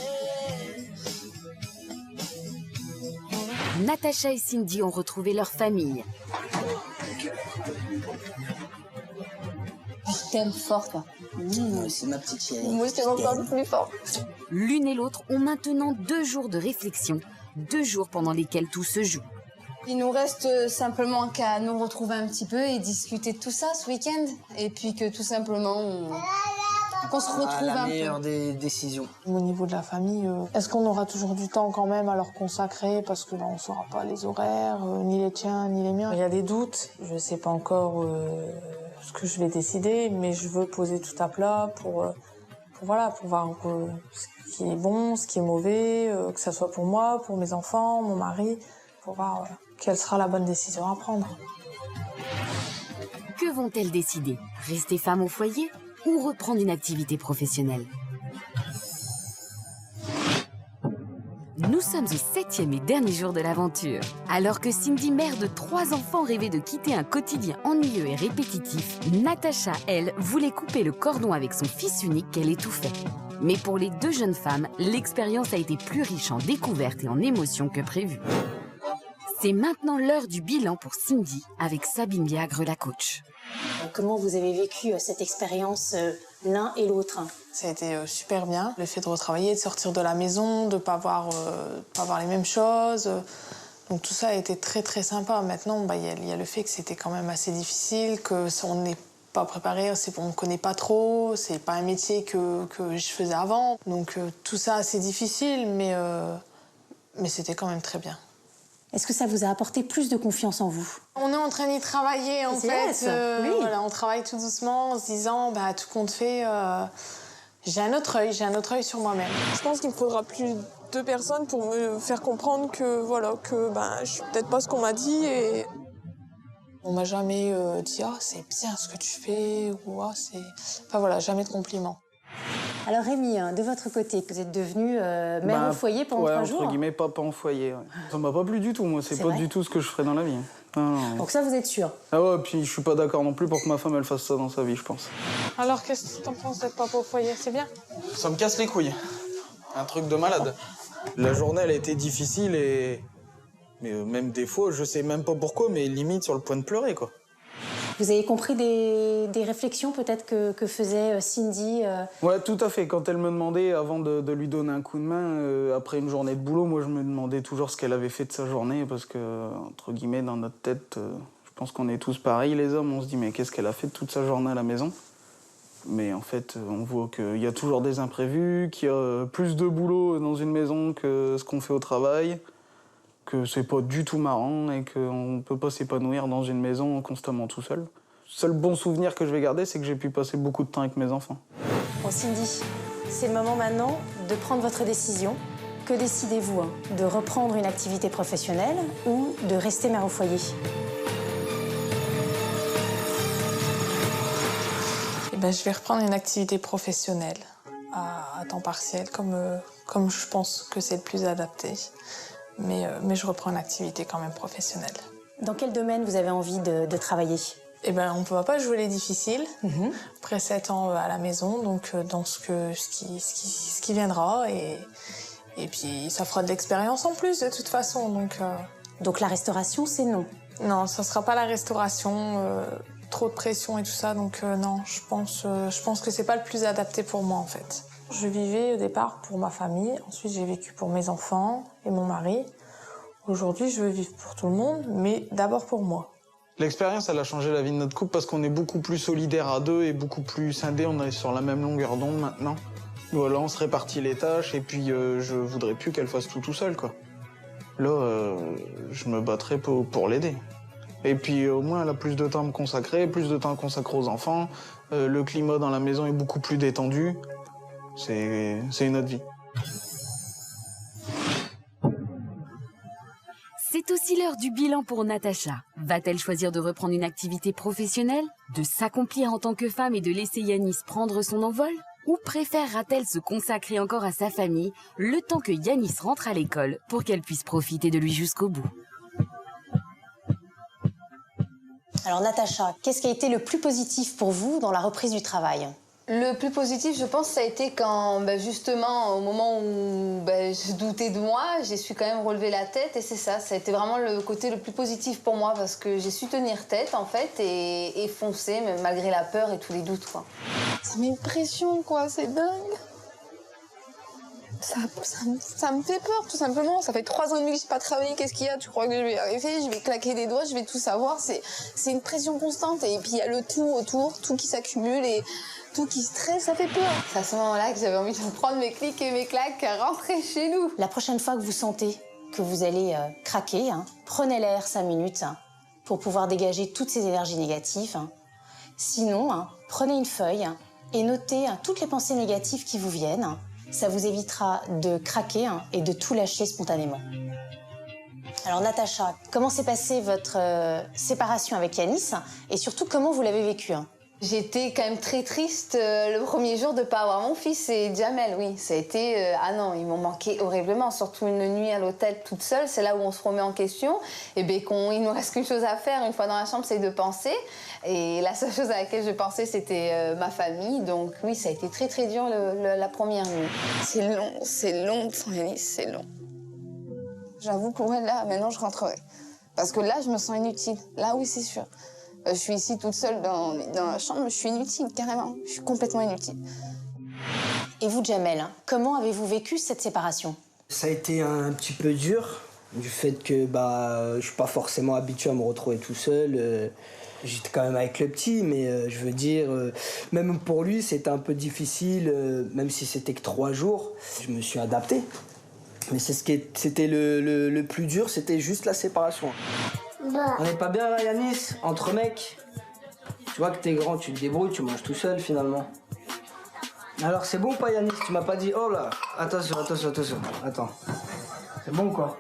Natacha et Cindy ont retrouvé leur famille. Je t'aime fort, toi. C'est ma petite chérie. Moi, je t'aime encore plus fort. L'une et l'autre ont maintenant 2 jours de réflexion, 2 jours pendant lesquels tout se joue. Il nous reste simplement qu'à nous retrouver un petit peu et discuter de tout ça ce week-end. Et puis que tout simplement, qu'on se retrouve la un meilleure peu. des décisions. Au niveau de la famille, est-ce qu'on aura toujours du temps quand même à leur consacrer? Parce que on ne saura pas les horaires, ni les tiens, ni les miens. Il y a des doutes. Je ne sais pas encore ce que je vais décider, mais je veux poser tout à plat pour voir ce qui est bon, ce qui est mauvais, que ça soit pour moi, pour mes enfants, mon mari, pour voir quelle sera la bonne décision à prendre. Que vont-elles décider? Rester femme au foyer ou reprendre une activité professionnelle? Nous sommes au 7e et dernier jour de l'aventure. Alors que Cindy, mère de 3 enfants, rêvait de quitter un quotidien ennuyeux et répétitif, Natacha, elle, voulait couper le cordon avec son fils unique qu'elle étouffait. Mais pour les 2 jeunes femmes, l'expérience a été plus riche en découvertes et en émotions que prévu. C'est maintenant l'heure du bilan pour Cindy avec Sabine Biagre, la coach. Comment vous avez vécu cette expérience l'un et l'autre? Ça a été super bien, le fait de retravailler, de sortir de la maison, de pas voir les mêmes choses. Donc tout ça a été très très sympa. Maintenant, il y a le fait que c'était quand même assez difficile, qu'on n'est pas préparé, on ne connaît pas trop, c'est pas un métier que je faisais avant. Donc tout ça c'est difficile, mais c'était quand même très bien. Est-ce que ça vous a apporté plus de confiance en vous? On est en train d'y travailler en fait. Oui. Voilà, on travaille tout doucement en se disant tout compte fait, j'ai un autre œil sur moi-même. Je pense qu'il me faudra plus de personnes pour me faire comprendre que je suis peut-être pas ce qu'on m'a dit et on m'a jamais dit c'est bien ce que tu fais ou jamais de compliments. Alors Rémi, de votre côté, vous êtes devenu mère au foyer pendant 3 jours. Entre guillemets, papa en foyer. Ouais. Ça m'a pas plu du tout, moi. C'est pas du tout ce que je ferais dans la vie. Non. Donc ça, vous êtes sûr? Ah ouais, puis je suis pas d'accord non plus pour que ma femme elle fasse ça dans sa vie, je pense. Alors qu'est-ce que t'en penses d'être papa au foyer? C'est bien? Ça me casse les couilles. Un truc de malade. La journée, elle a été difficile mais même des fois, je sais même pas pourquoi, mais limite sur le point de pleurer, quoi. Vous avez compris des réflexions peut-être que faisait Cindy Ouais, tout à fait. Quand elle me demandait, avant de lui donner un coup de main, après une journée de boulot, moi je me demandais toujours ce qu'elle avait fait de sa journée, parce que, entre guillemets, dans notre tête, je pense qu'on est tous pareils, les hommes, on se dit mais qu'est-ce qu'elle a fait de toute sa journée à la maison? Mais en fait, on voit qu'il y a toujours des imprévus, qu'il y a plus de boulot dans une maison que ce qu'on fait au travail, que c'est pas du tout marrant et qu'on peut pas s'épanouir dans une maison constamment tout seul. Le seul bon souvenir que je vais garder, c'est que j'ai pu passer beaucoup de temps avec mes enfants. Bon, Cindy, c'est le moment maintenant de prendre votre décision. Que décidez-vous? De reprendre une activité professionnelle ou de rester mère au foyer? Je vais reprendre une activité professionnelle à temps partiel, comme je pense que c'est le plus adapté. Mais je reprends une activité quand même professionnelle. Dans quel domaine vous avez envie de travailler? On ne peut pas jouer les difficiles. Après 7 ans à la maison, donc dans ce qui viendra. Et puis ça fera de l'expérience en plus de toute façon. Donc la restauration, c'est non? Non, ça ne sera pas la restauration. Trop de pression et tout ça, donc non, je pense que c'est pas le plus adapté pour moi en fait. Je vivais au départ pour ma famille, ensuite j'ai vécu pour mes enfants et mon mari. Aujourd'hui, je veux vivre pour tout le monde, mais d'abord pour moi. L'expérience, elle a changé la vie de notre couple parce qu'on est beaucoup plus solidaires à deux et beaucoup plus scindés. On est sur la même longueur d'onde maintenant. Voilà, on se répartit les tâches et puis je voudrais plus qu'elle fasse tout seul, quoi. Là, je me battrai pour l'aider. Et puis au moins, elle a plus de temps à me consacrer, plus de temps à consacrer aux enfants. Le climat dans la maison est beaucoup plus détendu. C'est une autre vie. C'est aussi l'heure du bilan pour Natacha. Va-t-elle choisir de reprendre une activité professionnelle, de s'accomplir en tant que femme et de laisser Yanis prendre son envol? Ou préférera-t-elle se consacrer encore à sa famille, le temps que Yanis rentre à l'école, pour qu'elle puisse profiter de lui jusqu'au bout? Alors Natacha, qu'est-ce qui a été le plus positif pour vous dans la reprise du travail? Le plus positif, je pense, ça a été quand, justement, au moment où je doutais de moi, j'ai su quand même relever la tête. Et c'est ça a été vraiment le côté le plus positif pour moi, parce que j'ai su tenir tête, en fait, et foncer, même malgré la peur et tous les doutes, quoi. Ça met une pression, quoi, c'est dingue. Ça me fait peur, tout simplement. Ça fait 3 ans et demi que j'ai pas travaillé. Qu'est-ce qu'il y a? Tu crois que je vais y arriver? Je vais claquer des doigts, je vais tout savoir. C'est une pression constante. Et puis il y a le tout autour, tout qui s'accumule et tout qui stresse, ça fait peur. C'est à ce moment-là que j'avais envie de prendre mes clics et mes claques, rentrer chez nous. La prochaine fois que vous sentez que vous allez craquer, prenez l'air 5 minutes pour pouvoir dégager toutes ces énergies négatives. Sinon, prenez une feuille et notez toutes les pensées négatives qui vous viennent. Ça vous évitera de craquer et de tout lâcher spontanément. Alors Natacha, comment s'est passée votre séparation avec Yanis et surtout comment vous l'avez vécue? J'étais quand même très triste le premier jour de ne pas avoir mon fils et Jamel, oui. Ça a été... ah non, ils m'ont manqué horriblement, surtout une nuit à l'hôtel toute seule. C'est là où on se remet en question. Et il nous reste qu'une chose à faire une fois dans la chambre, c'est de penser. Et la seule chose à laquelle je pensais, c'était ma famille. Donc oui, ça a été très très dur la première nuit. C'est long sans Yanis, c'est long. J'avoue, pour elle, là, maintenant, je rentrerai. Parce que là, je me sens inutile. Là, oui, c'est sûr. Je suis ici toute seule dans la chambre, je suis inutile, carrément. Je suis complètement inutile. Et vous, Jamel, comment avez-vous vécu cette séparation? Ça a été un petit peu dur, du fait que je suis pas forcément habitué à me retrouver tout seul. J'étais quand même avec le petit, mais je veux dire, même pour lui, c'était un peu difficile, même si c'était que 3 jours. Je me suis adapté. Mais c'était le plus dur, c'était juste la séparation. On n'est pas bien là, Yanis, entre mecs. Tu vois que t'es grand, tu te débrouilles, tu manges tout seul finalement. Alors c'est bon ou pas, Yanis? Tu m'as pas dit, oh là, attention, attends. C'est bon quoi?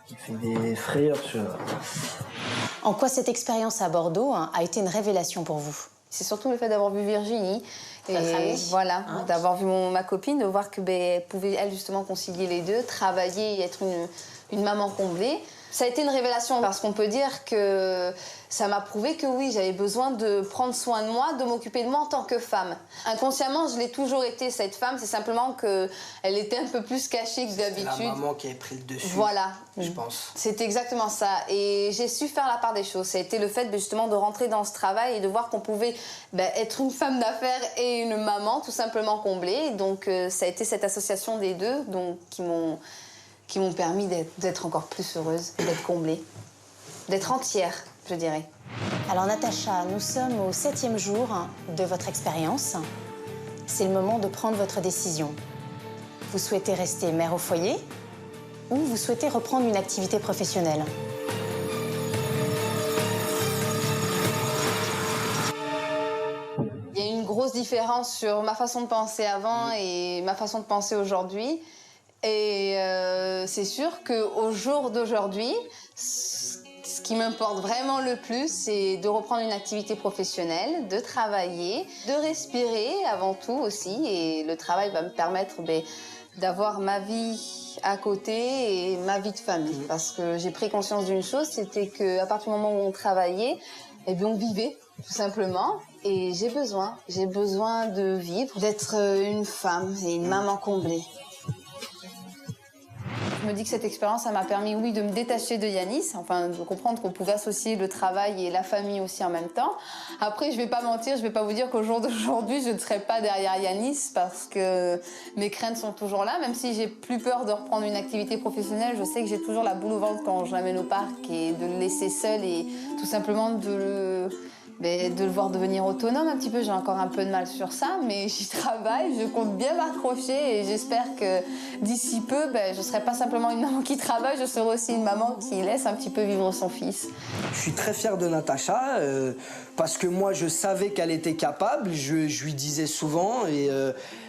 Tu fais des frayeurs, tu vois. En quoi cette expérience à Bordeaux a été une révélation pour vous? C'est surtout le fait d'avoir vu Virginie. Et voilà, d'avoir vu ma copine, de voir que elle pouvait, elle, justement, concilier les deux, travailler et être une maman comblée. Ça a été une révélation parce qu'on peut dire que ça m'a prouvé que oui, j'avais besoin de prendre soin de moi, de m'occuper de moi en tant que femme. Inconsciemment, je l'ai toujours été, cette femme. C'est simplement qu'elle était un peu plus cachée que d'habitude. C'est la maman qui avait pris le dessus, voilà, je pense. C'est exactement ça. Et j'ai su faire la part des choses. Ça a été le fait justement de rentrer dans ce travail et de voir qu'on pouvait être une femme d'affaires et une maman tout simplement comblée. Donc ça a été cette association des deux qui m'ont permis d'être encore plus heureuse, d'être comblée, d'être entière, je dirais. Alors Natacha, nous sommes au 7e jour de votre expérience. C'est le moment de prendre votre décision. Vous souhaitez rester mère au foyer ou vous souhaitez reprendre une activité professionnelle? Il y a une grosse différence sur ma façon de penser avant et ma façon de penser aujourd'hui. Et c'est sûr qu'au jour d'aujourd'hui, ce Ce qui m'importe vraiment le plus, c'est de reprendre une activité professionnelle, de travailler, de respirer avant tout aussi. Et le travail va me permettre d'avoir ma vie à côté et ma vie de famille. Parce que j'ai pris conscience d'une chose, c'était qu'à partir du moment où on travaillait, eh bien on vivait, tout simplement. Et j'ai besoin de vivre, d'être une femme et une maman comblée. Je me dis que cette expérience, ça m'a permis, oui, de me détacher de Yanis, enfin, de comprendre qu'on pouvait associer le travail et la famille aussi en même temps. Après, je vais pas mentir, je vais pas vous dire qu'au jour d'aujourd'hui, je ne serai pas derrière Yanis parce que mes craintes sont toujours là. Même si j'ai plus peur de reprendre une activité professionnelle, je sais que j'ai toujours la boule au ventre quand je l'amène au parc et de le laisser seul et tout simplement de le voir devenir autonome un petit peu. J'ai encore un peu de mal sur ça, mais j'y travaille, je compte bien m'accrocher et j'espère que d'ici peu, je ne serai pas simplement une maman qui travaille, je serai aussi une maman qui laisse un petit peu vivre son fils. Je suis très fier de Natacha parce que moi je savais qu'elle était capable, je lui disais souvent et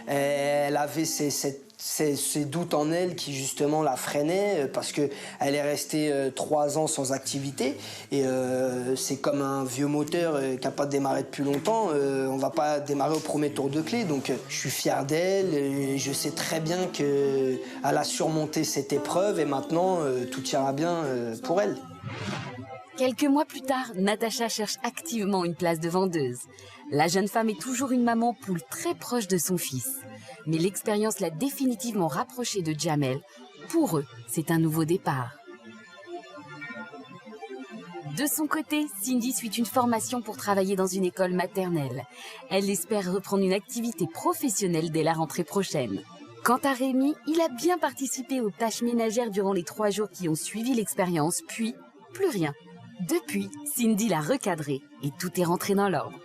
elle avait ces doutes en elle qui justement la freinaient parce qu'elle est restée 3 ans sans activité et c'est comme un vieux moteur qui n'a pas démarré depuis longtemps, on va pas démarrer au premier tour de clé, donc je suis fier d'elle et je sais très bien qu'elle a surmonté cette épreuve et maintenant tout ira bien pour elle. Quelques mois plus tard, Natacha cherche activement une place de vendeuse. La jeune femme est toujours une maman poule très proche de son fils. Mais l'expérience l'a définitivement rapprochée de Jamel. Pour eux, c'est un nouveau départ. De son côté, Cindy suit une formation pour travailler dans une école maternelle. Elle espère reprendre une activité professionnelle dès la rentrée prochaine. Quant à Rémi, il a bien participé aux tâches ménagères durant les 3 jours qui ont suivi l'expérience, puis plus rien. Depuis, Cindy l'a recadré et tout est rentré dans l'ordre.